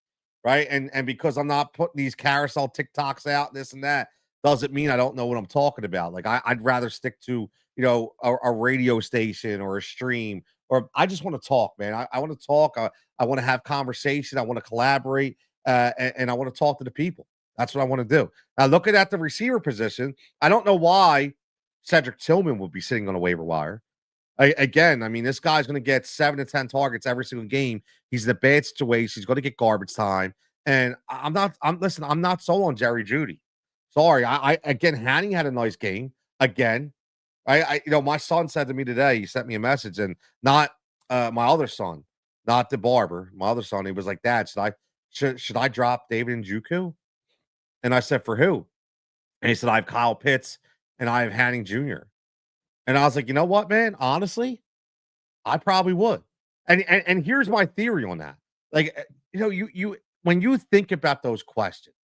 Speaker 1: right? And because I'm not putting these carousel TikToks out, this and that, doesn't mean I don't know what I'm talking about. Like I'd rather stick to a radio station or a stream, or I just want to talk, man. I want to talk. I want to have conversation. I want to collaborate, and I want to talk to the people. That's what I want to do. Now, looking at the receiver position, I don't know why Cedric Tillman would be sitting on a waiver wire. I mean, this guy's going to get 7 to 10 targets every single game. He's in a bad situation. He's going to get garbage time. And I'm not sold on Jerry Jeudy. Sorry. Again, Hanny had a nice game. Again, my son said to me today, he sent me a message, and not my other son, not the barber, my other son. He was like, Dad, should I drop David Njoku? And I said, for who? And he said, I have Kyle Pitts and I have Hanning Jr. And I was like, you know what, man? Honestly, I probably would. And here's my theory on that. Like, you when you think about those questions,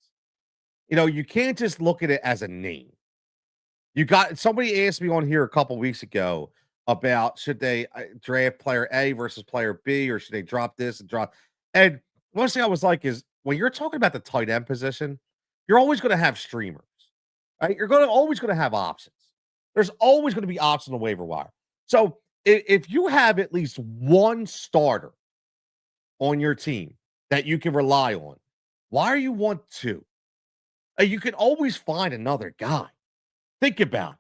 Speaker 1: you can't just look at it as a name. Somebody asked me on here a couple weeks ago about should they draft player A versus player B, or should they drop this and drop. And one thing I was like is when you're talking about the tight end position, you're always going to have streamers, right? Always going to have options. There's always going to be options on the waiver wire. So if you have at least one starter on your team that you can rely on, why are you want two? You can always find another guy. Think about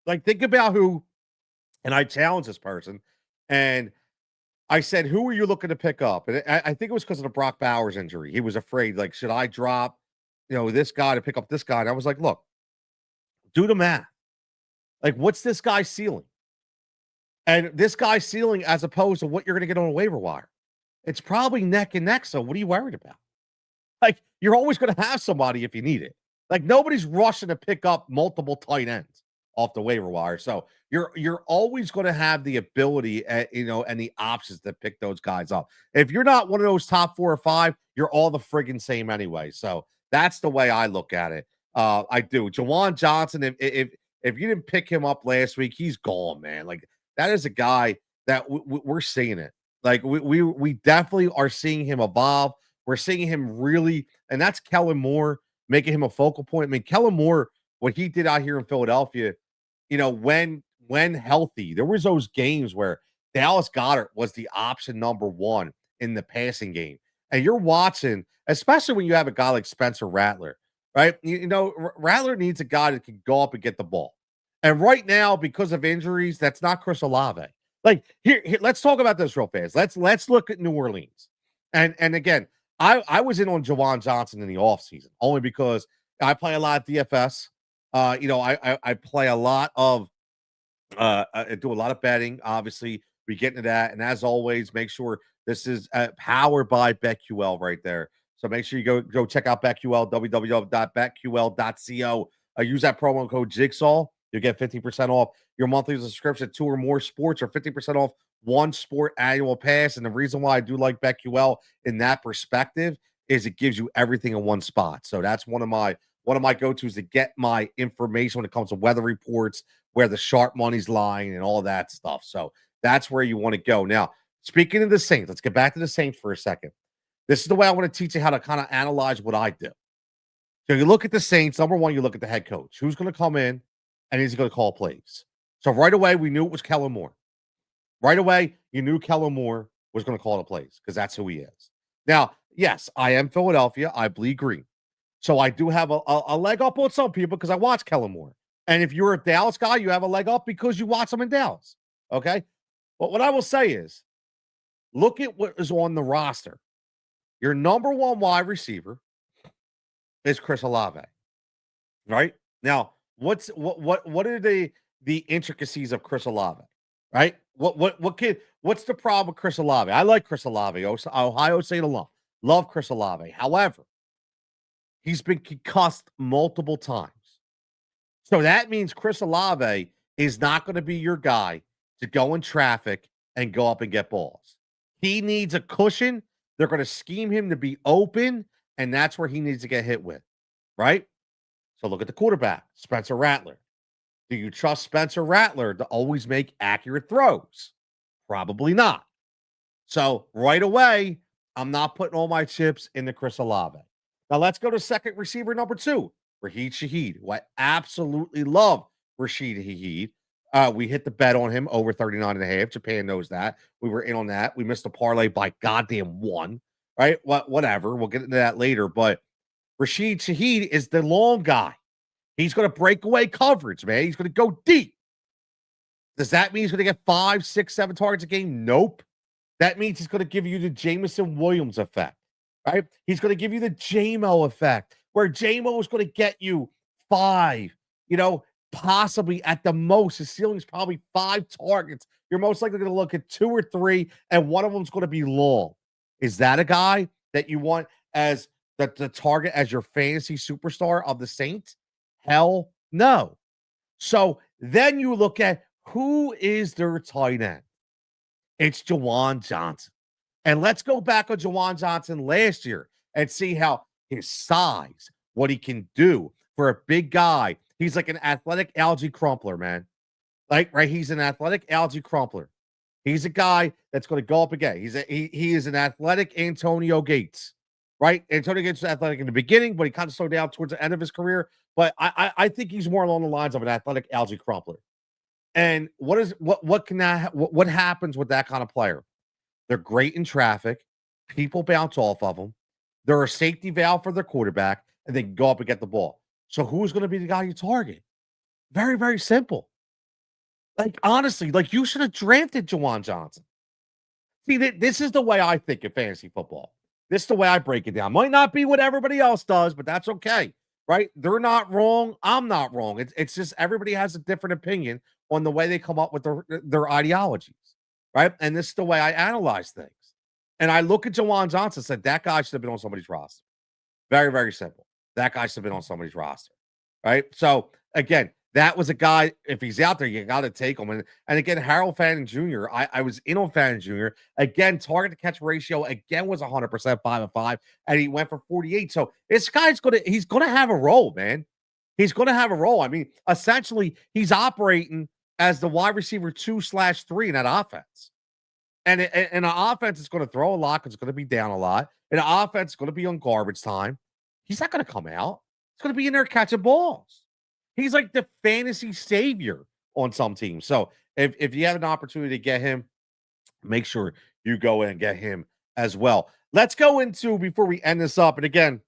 Speaker 1: it. Think about who, and I challenged this person, and I said, who are you looking to pick up? And I think it was because of the Brock Bowers injury. He was afraid, like, should I drop, this guy to pick up this guy? And I was like, look, do the math. Like, what's this guy's ceiling? And this guy's ceiling, as opposed to what you're going to get on a waiver wire, it's probably neck and neck. So what are you worried about? Like, you're always going to have somebody if you need it. Like, nobody's rushing to pick up multiple tight ends off the waiver wire. So you're always going to have the ability, and the options to pick those guys up. If you're not one of those top 4 or 5, you're all the friggin' same anyway. So that's the way I look at it. I do. Jawan Johnson, if you didn't pick him up last week, he's gone, man. Like, that is a guy that we're seeing it. Like, we definitely are seeing him evolve. We're seeing him really, and that's Kellen Moore making him a focal point. I mean, Kellen Moore, what he did out here in Philadelphia, when healthy, there was those games where Dallas Goedert was the option number 1 in the passing game. And you're watching, especially when you have a guy like Spencer Rattler, right? Rattler needs a guy that can go up and get the ball. And right now, because of injuries, that's not Chris Olave. Like, here, let's talk about this real fast. Let's look at New Orleans. And again, I was in on Jawan Johnson in the offseason only because I play a lot of DFS. I play a lot of I do a lot of betting. Obviously, we get into that, and as always, make sure this is powered by BetQL right there. So make sure you go check out BetQL, www.betql.co. Use that promo code Jigsaw. You'll get 50% off your monthly subscription to 2 or more sports, or 50% off one sport annual pass. And the reason why I do like BetQL in that perspective is it gives you everything in one spot. So that's one of my go-tos to get my information when it comes to weather reports, where the sharp money's lying, and all that stuff. So that's where you want to go. Now, speaking of the Saints, let's get back to the Saints for a second. This is the way I want to teach you how to kind of analyze what I do. So you look at the Saints. Number one, you look at the head coach. Who's going to come in and he's going to call plays. So right away, we knew it was Kellen Moore. Right away, you knew Kellen Moore was going to call the plays because that's who he is. Now, yes, I am Philadelphia. I bleed green. So I do have a leg up on some people because I watch Kellen Moore. And if you're a Dallas guy, you have a leg up because you watch him in Dallas. Okay. But what I will say is, look at what is on the roster. Your number one wide receiver is Chris Olave. Right? Now, what are the intricacies of Chris Olave? Right? What's the problem with Chris Olave? I like Chris Olave, Ohio State alum. Love Chris Olave. However, he's been concussed multiple times. So that means Chris Olave is not going to be your guy to go in traffic and go up and get balls. He needs a cushion. They're going to scheme him to be open, and that's where he needs to get hit with, right? So look at the quarterback, Spencer Rattler. Do you trust Spencer Rattler to always make accurate throws? Probably not. So right away, I'm not putting all my chips into Chris Olave. Now let's go to second receiver number 2, Raheed Shaheed, who I absolutely love. Rashid Shaheed. We hit the bet on him over 39.5. Japan knows that. We were in on that. We missed the parlay by goddamn 1. Right? Whatever. We'll get into that later. But Rashid Shaheed is the long guy. He's going to break away coverage, man. He's going to go deep. Does that mean he's going to get 5, 6, 7 targets a game? Nope. That means he's going to give you the Jameson Williams effect, right? He's going to give you the JMO effect, where JMO is going to get you 5, possibly at the most. His ceiling is probably 5 targets. You're most likely going to look at 2 or 3, and one of them is going to be long. Is that a guy that you want as the target as your fantasy superstar of the Saints? Hell no. So then you look at who is their tight end. It's Juwan Johnson. And let's go back on Juwan Johnson last year and see how his size, what he can do for a big guy. He's like an athletic algae crumpler, man. Right? He's an athletic algae crumpler. He's a guy that's going to go up again. He is an athletic Antonio Gates, right? Antonio Gates was athletic in the beginning, but he kind of slowed down towards the end of his career. But I think he's more along the lines of an athletic algae crumpler. And what happens with that kind of player? They're great in traffic. People bounce off of them. They're a safety valve for their quarterback, and they can go up and get the ball. So who's going to be the guy you target? Very, very simple. Honestly, you should have drafted Juwan Johnson. See, this is the way I think of fantasy football. This is the way I break it down. Might not be what everybody else does, but that's okay, right? They're not wrong. I'm not wrong. It's just everybody has a different opinion on the way they come up with their ideologies, right? And this is the way I analyze things. And I look at Juwan Johnson and said, that guy should have been on somebody's roster. Very, very simple. That guy should have been on somebody's roster, right? So, again, that was a guy, if he's out there, you got to take him. And again, Harold Fanning Jr., I was in on Fanning Jr. Again, target to catch ratio, again, was 100%, 5-5, and he went for 48. So this guy's he's going to have a role, man. He's going to have a role. I mean, essentially, he's operating as the wide receiver 2/3 in that offense. And an offense is going to throw a lot because it's going to be down a lot. And an offense is going to be on garbage time. He's not going to come out. He's going to be in there catching balls. He's like the fantasy savior on some teams. So if you have an opportunity to get him, make sure you go in and get him as well. Let's go into, before we end this up, and again,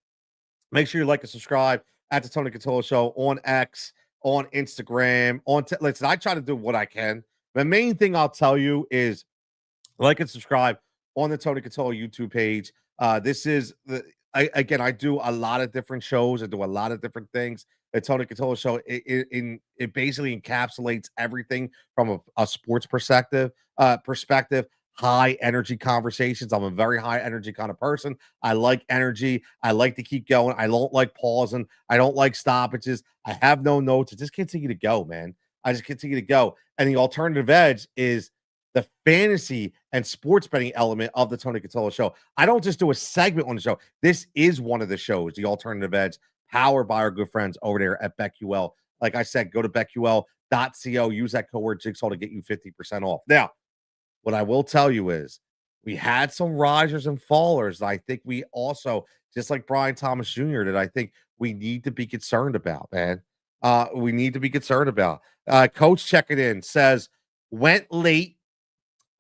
Speaker 1: make sure you like and subscribe at the Tony Cotillo Show on X, on Instagram, listen, I try to do what I can. The main thing I'll tell you is like and subscribe on the Tony Cotillo YouTube page. This is again, I do a lot of different shows. I do a lot of different things. The Tony Cotillo show, it basically encapsulates everything from a sports perspective, high energy conversations. I'm a very high energy kind of person. I like energy. I like to keep going. I don't like pausing. I don't like stoppages. I have no notes. I just continue to go, man. I just continue to go. And the alternative edge is the fantasy and sports betting element of the Tony Cotillo show. I don't just do a segment on the show. This is one of the shows, the alternative edge, powered by our good friends over there at BetQL. Like I said, go to BetQL.co, use that code word Jigsaw to get you 50% off. Now, what I will tell you is we had some risers and fallers that I think we also, just like Brian Thomas Jr., that I think we need to be concerned about, man. We need to be concerned about. Coach checking in says, went late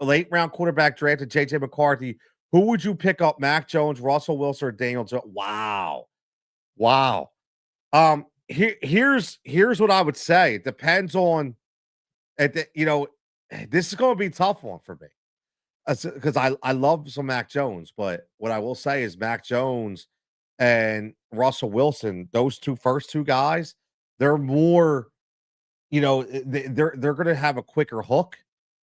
Speaker 1: round quarterback drafted JJ McCarthy. Who would you pick up? Mac Jones, Russell Wilson, or Daniel Jones? Wow. Wow. Here's what I would say. It depends on this is going to be a tough one for me because I love some Mac Jones, but what I will say is Mac Jones and Russell Wilson, those first two guys, they're more, they're going to have a quicker hook.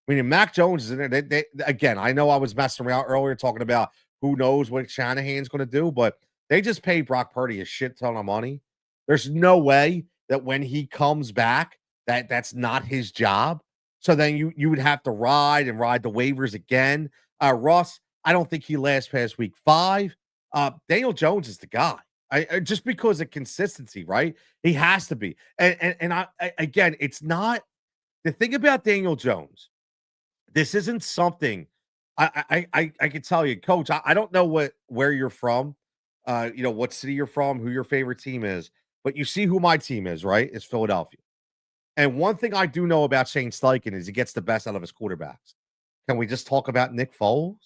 Speaker 1: I mean, Mac Jones is in there. Again, I know I was messing around earlier talking about who knows what Shanahan's going to do, but they just paid Brock Purdy a shit ton of money. There's no way that when he comes back, that's not his job. So then you would have to ride the waivers again. Russ, I don't think he lasts past week 5. Daniel Jones is the guy. I just because of consistency, right? He has to be. And I again, it's not the thing about Daniel Jones. This isn't something I can tell you, Coach. I don't know where you're from, what city you're from, who your favorite team is, but you see who my team is, right? It's Philadelphia. And one thing I do know about Shane Steichen is he gets the best out of his quarterbacks. Can we just talk about Nick Foles?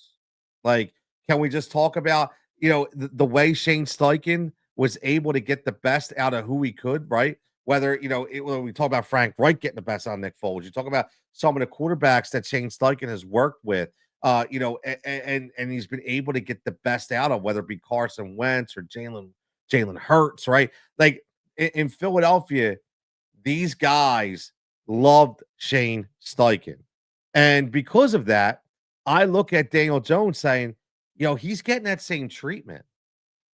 Speaker 1: Like, can we just talk about the way Shane Steichen was able to get the best out of who he could, right? Whether when we talk about Frank Reich getting the best out of Nick Foles, you talk about some of the quarterbacks that Shane Steichen has worked with, and he's been able to get the best out of, whether it be Carson Wentz or Jalen Hurts, right? Like in Philadelphia, these guys loved Shane Steichen, and because of that, I look at Daniel Jones saying, he's getting that same treatment,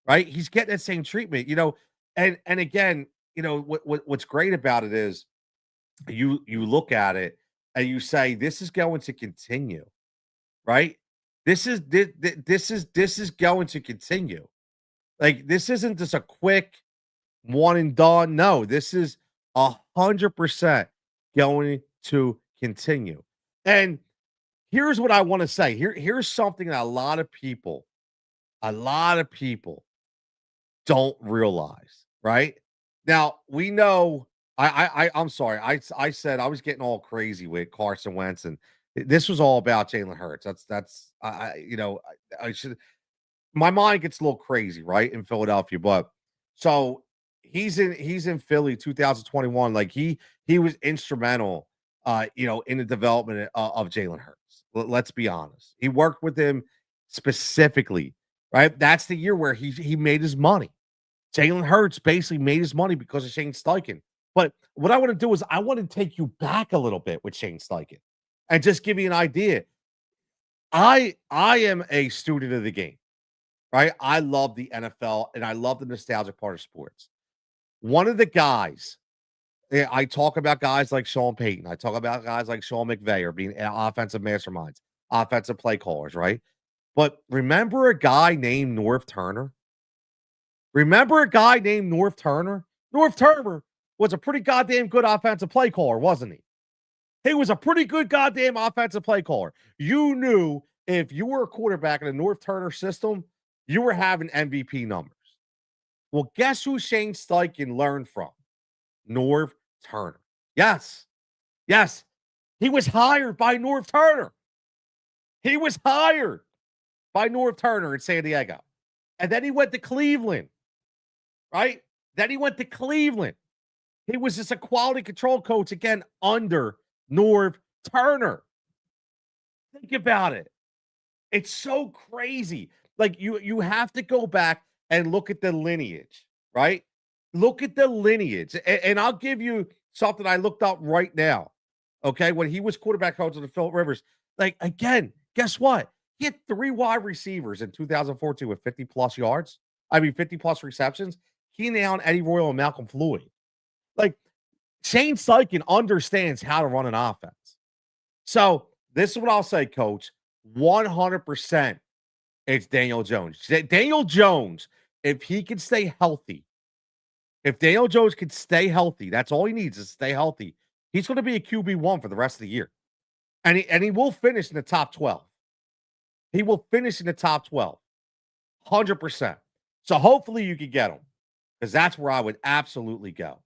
Speaker 1: right? He's getting that same treatment, and again, what's great about it is you look at it and you say this is going to continue, right? This is going to continue. Like this isn't just a quick one and done. No, this is 100% going to continue. And here's what I want to say. Here's something that a lot of people don't realize, right? Now we know. I'm sorry. I said I was getting all crazy with Carson Wentz, and this was all about Jalen Hurts. I should. My mind gets a little crazy, right, in Philadelphia, but so he's in Philly 2021. Like he was instrumental, in the development of Jalen Hurts. Let's be honest. He worked with him specifically, right? That's the year where he made his money. Jalen Hurts basically made his money because of Shane Steichen. But what I want to do is I want to take you back a little bit with Shane Steichen and just give you an idea. I am a student of the game, right? I love the NFL and I love the nostalgic part of sports. One of the guys, I talk about guys like Sean Payton. I talk about guys like Sean McVay or being offensive masterminds, offensive play callers, right? But remember a guy named Norv Turner? Remember a guy named Norv Turner? Norv Turner was a pretty goddamn good offensive play caller, wasn't he? He was a pretty good goddamn offensive play caller. You knew if you were a quarterback in a Norv Turner system, you were having MVP numbers. Well, guess who Shane Steichen learned from? Norv Turner. Yes. Yes. He was hired by Norv Turner. He was hired by Norv Turner in San Diego. And then he went to Cleveland. Right? Then he went to Cleveland. He was just a quality control coach again under Norv Turner. Think about it. It's so crazy. Like you have to go back and look at the lineage, right? Look at the lineage. And I'll give you something I looked up right now. Okay. When he was quarterback coach of the Philip Rivers, like again, guess what? He had 3 wide receivers in 2014 with 50 plus yards. I mean, 50 plus receptions. Keenan Allen, Eddie Royal, and Malcolm Floyd. Like Shane Steichen understands how to run an offense. So this is what I'll say, coach. 100% it's Daniel Jones. Daniel Jones, if he can stay healthy, if Daniel Jones can stay healthy, that's all he needs is stay healthy. He's going to be a QB1 for the rest of the year. And he will finish in the top 12. He will finish in the top 12. 100%. So hopefully you can get him because that's where I would absolutely go.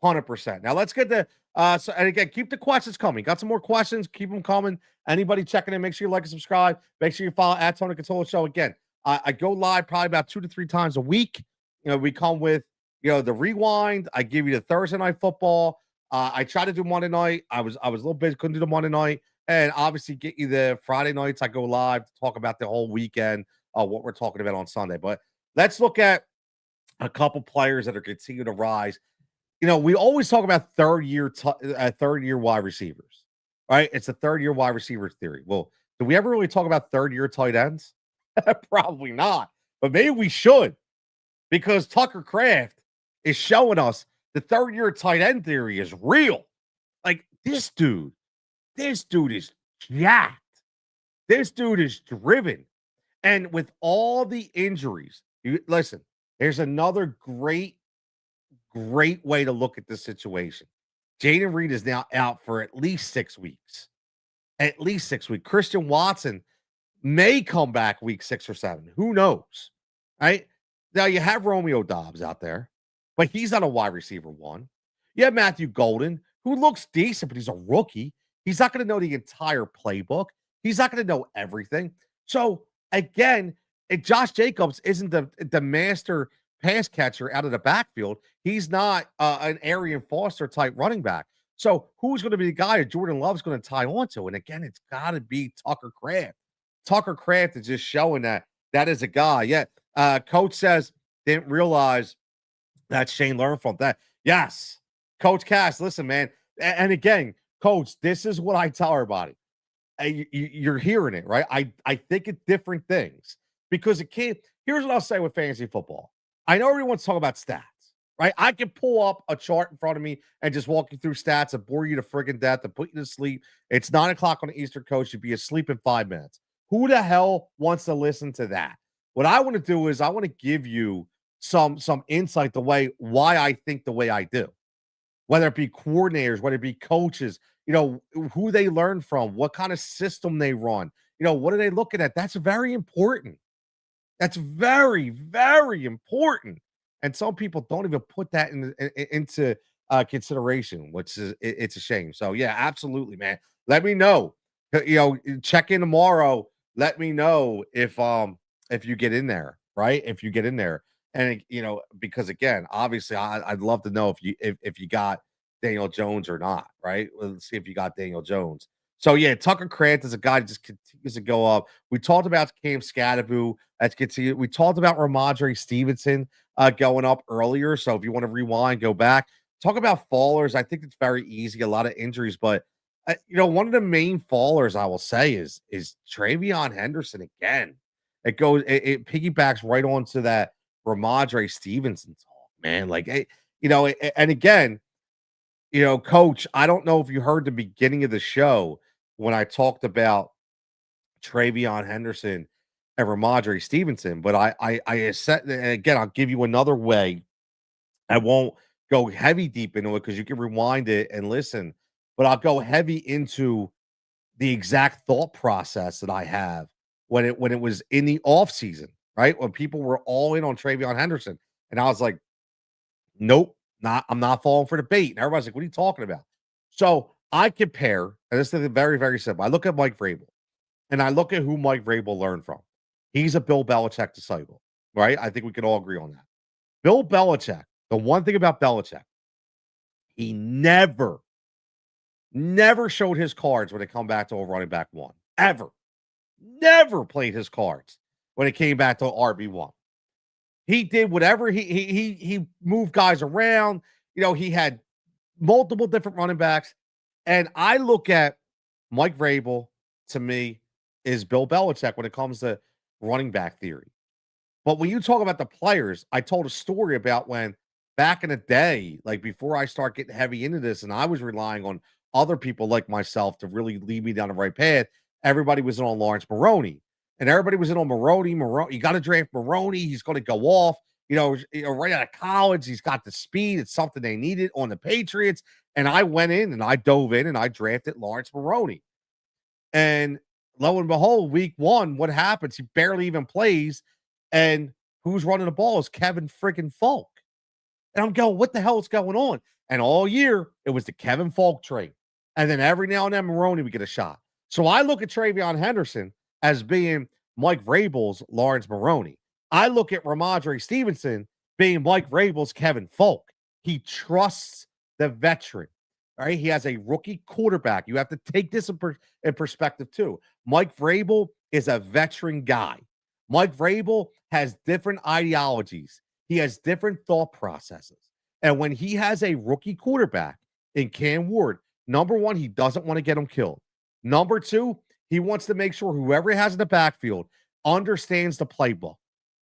Speaker 1: 100%. Now let's get the and again, keep the questions coming. Got some more questions, keep them coming. Anybody checking in, make sure you like and subscribe. Make sure you follow at Tony Contola Show. Again, I go live probably about 2 to 3 times a week. We come with the rewind. I give you the Thursday night football. I try to do Monday night. I was a little busy, couldn't do the Monday night, and obviously get you the Friday nights. I go live to talk about the whole weekend, what we're talking about on Sunday. But let's look at a couple players that are continuing to rise. We always talk about third year wide receivers, right? It's a third year wide receiver theory. Well, do we ever really talk about third year tight ends? Probably not, but maybe we should because Tucker Kraft is showing us the third year tight end theory is real. Like this dude is jacked. This dude is driven. And with all the injuries, listen, there's another great way to look at this situation. Jaden Reed is now out for at least 6 weeks. At least 6 weeks. Christian Watson may come back week 6 or 7. Who knows? Right? Now you have Romeo Dobbs out there, but he's not a wide receiver one. You have Matthew Golden, who looks decent, but he's a rookie. He's not going to know the entire playbook. He's not going to know everything. So again, Josh Jacobs isn't the master pass catcher out of the backfield. He's not an Arian Foster type running back. So who's going to be the guy that Jordan Love's going to tie on to? And again, it's got to be Tucker Kraft. Tucker Kraft is just showing that is a guy. Yeah. Coach says didn't realize that Shane learned from that. Yes. Coach Cass, listen, man. And again, Coach, this is what I tell everybody. You're hearing it, right? I think it's different things because it can't. Here's what I'll say with fantasy football. I know everyone's talking about stats, right? I can pull up a chart in front of me and just walk you through stats and bore you to friggin' death and put you to sleep. It's 9 o'clock on the Eastern Coast. You'd be asleep in 5 minutes. Who the hell wants to listen to that? What I want to do is I want to give you some insight why I think the way I do. Whether it be coordinators, whether it be coaches, who they learn from, what kind of system they run, what are they looking at? That's very important. That's very, very important. And some people don't even put that into consideration, which is it's a shame. So yeah, absolutely, man. Let me know. Check in tomorrow. Let me know if you get in there, right? If you get in there, and because again, obviously, I'd love to know if you got Daniel Jones or not, right? Let's see if you got Daniel Jones. So yeah, Tucker Kraft is a guy that just continues to go up. We talked about Cam Scadaboo. That's continued. We talked about Ramondre Stevenson going up earlier. So if you want to rewind, go back. Talk about fallers. I think it's very easy. A lot of injuries, but one of the main fallers I will say is Travion Henderson again. It piggybacks right onto that Ramondre Stevenson talk, man. Like, and again, Coach, I don't know if you heard the beginning of the show when I talked about Travion Henderson and Ramondre Stevenson, but I said, and again, I'll give you another way. I won't go heavy deep into it because you can rewind it and listen, but I'll go heavy into the exact thought process that I have when it was in the off season, right? When people were all in on Travion Henderson, and I was like, nope, I'm not falling for the bait. And everybody's like, what are you talking about? So I compare, and this is very, very simple. I look at Mike Vrabel, and I look at who Mike Vrabel learned from. He's a Bill Belichick disciple, right? I think we can all agree on that. Bill Belichick, the one thing about Belichick, he never showed his cards when it come back to a running back one. Ever. Never played his cards when it came back to RB1. He did whatever he moved guys around. He had multiple different running backs. And I look at Mike Vrabel, to me, is Bill Belichick when it comes to running back theory. But when you talk about the players, I told a story about when back in the day, like before I start getting heavy into this, and I was relying on other people like myself to really lead me down the right path. Everybody was in on Lawrence Maroney, and everybody was in on Maroney. Maroney, you got to draft Maroney. He's going to go off. Right out of college, he's got the speed. It's something they needed on the Patriots. And I went in and I dove in and I drafted Lawrence Maroney. And lo and behold, week one, what happens? He barely even plays. And who's running the ball is Kevin friggin' Falk. And I'm going, what the hell is going on? And all year, it was the Kevin Falk trade. And then every now and then, Maroney would get a shot. So I look at Travion Henderson as being Mike Vrabel's Lawrence Maroney. I look at Ramondre Stevenson being Mike Vrabel's Kevin Falk. He trusts the veteran. Right? He has a rookie quarterback. You have to take this in perspective too. Mike Vrabel is a veteran guy. Mike Vrabel has different ideologies. He has different thought processes. And when he has a rookie quarterback in Cam Ward, number one, he doesn't want to get him killed. Number two, he wants to make sure whoever he has in the backfield understands the playbook.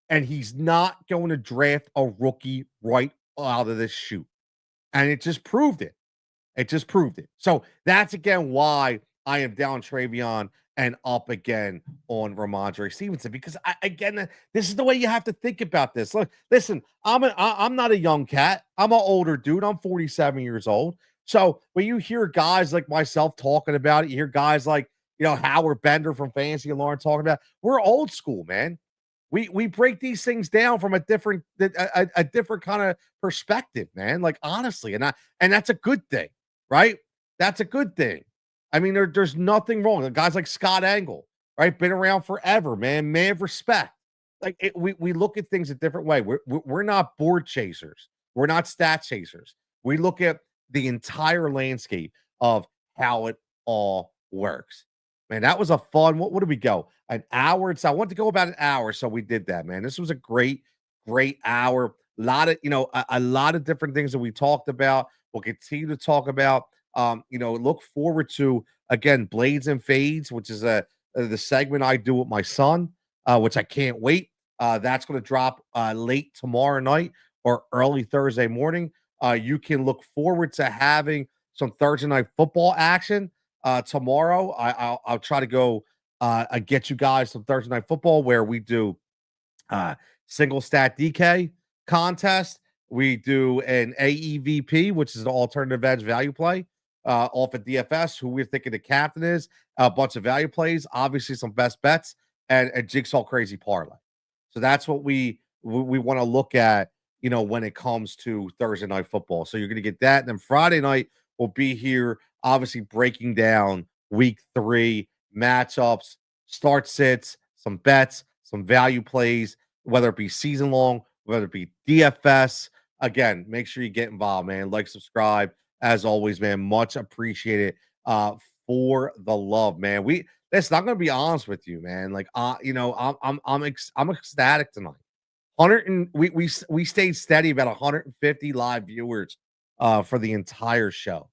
Speaker 1: And he's not going to draft a rookie right out of this chute. And it just proved it. It just proved it. So that's again why I am down Travion and up again on Ramondre Stevenson, because this is the way you have to think about this. Look, listen, I'm not a young cat. I'm an older dude. I'm 47 years old. So when you hear guys like myself talking about it, you hear guys like Howard Bender from Fantasy and Lauren talking about it, we're old school, man. We break these things down from a different kind of perspective, man. Like honestly, and that's a good thing, right? That's a good thing. I mean, there's nothing wrong. Guys like Scott Angle, right? Been around forever, man. Man of respect. Like we look at things a different way. We're not board chasers. We're not stat chasers. We look at the entire landscape of how it all works. Man, that was a fun. What did we go? An hour. So I wanted to go about an hour. So we did that, man. This was a great hour. A lot of, a lot of different things that we talked about. We'll continue to talk about. Look forward to again Blades and Fades, which is the segment I do with my son, which I can't wait. That's going to drop late tomorrow night or early Thursday morning. You can look forward to having some Thursday night football action tomorrow. I'll try to go get you guys some Thursday night football where we do single stat DK contest. We do an AEVP, which is an alternative edge value play off at DFS, who we're thinking the captain is, a bunch of value plays, obviously some best bets, and a jigsaw crazy parlay. So that's what we want to look at, when it comes to Thursday night football. So you're going to get that. And then Friday night, we'll be here, obviously breaking down week 3 matchups, start sits, some bets, some value plays, whether it be season long, whether it be DFS. Again, make sure you get involved, man. Like, subscribe. As always, man, much appreciated for the love, man. Listen, I'm gonna be honest with you, man. Like, I'm ecstatic tonight. 100 and we stayed steady about 150 live viewers for the entire show.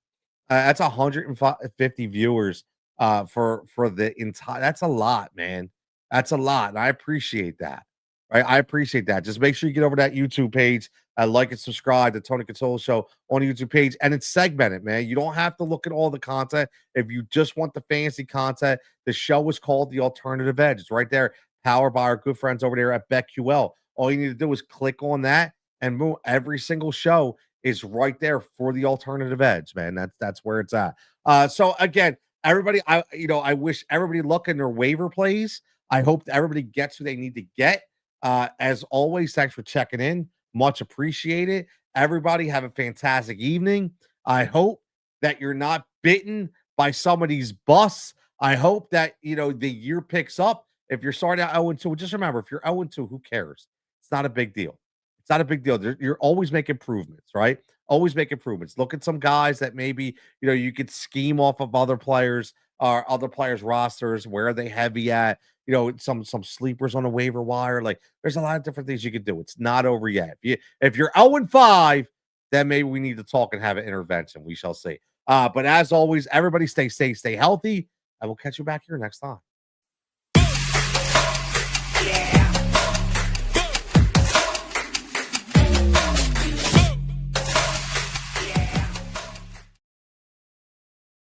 Speaker 1: That's 150 viewers for the entire. That's a lot, man. That's a lot, and I appreciate that. Right, I appreciate that. Just make sure you get over to that YouTube page, like and subscribe to Tony Consola Show on the YouTube page, and it's segmented, man. You don't have to look at all the content. If you just want the fantasy content, the show is called The Alternative Edge. It's right there, powered by our good friends over there at BetQL. All you need to do is click on that, and boom, every single show is right there for The Alternative Edge, man. That's where it's at. So again, everybody, I wish everybody luck in their waiver plays. I hope that everybody gets who they need to get. As always, thanks for checking in. Much appreciated. Everybody have a fantastic evening. I hope that you're not bitten by some of these busts. I hope that, the year picks up. If you're starting out 0-2, just remember, if you're 0-2, who cares? It's not a big deal. It's not a big deal. You're always make improvements, right? Always make improvements. Look at some guys that maybe, you could scheme off of other players. our other players' rosters. Where are they heavy at? You know, some sleepers on the waiver wire. Like, there's a lot of different things you could do. It's not over yet. If you're 0-5, then maybe we need to talk and have an intervention. We shall see. But as always, everybody stay safe, stay healthy, and we'll catch you back here next time.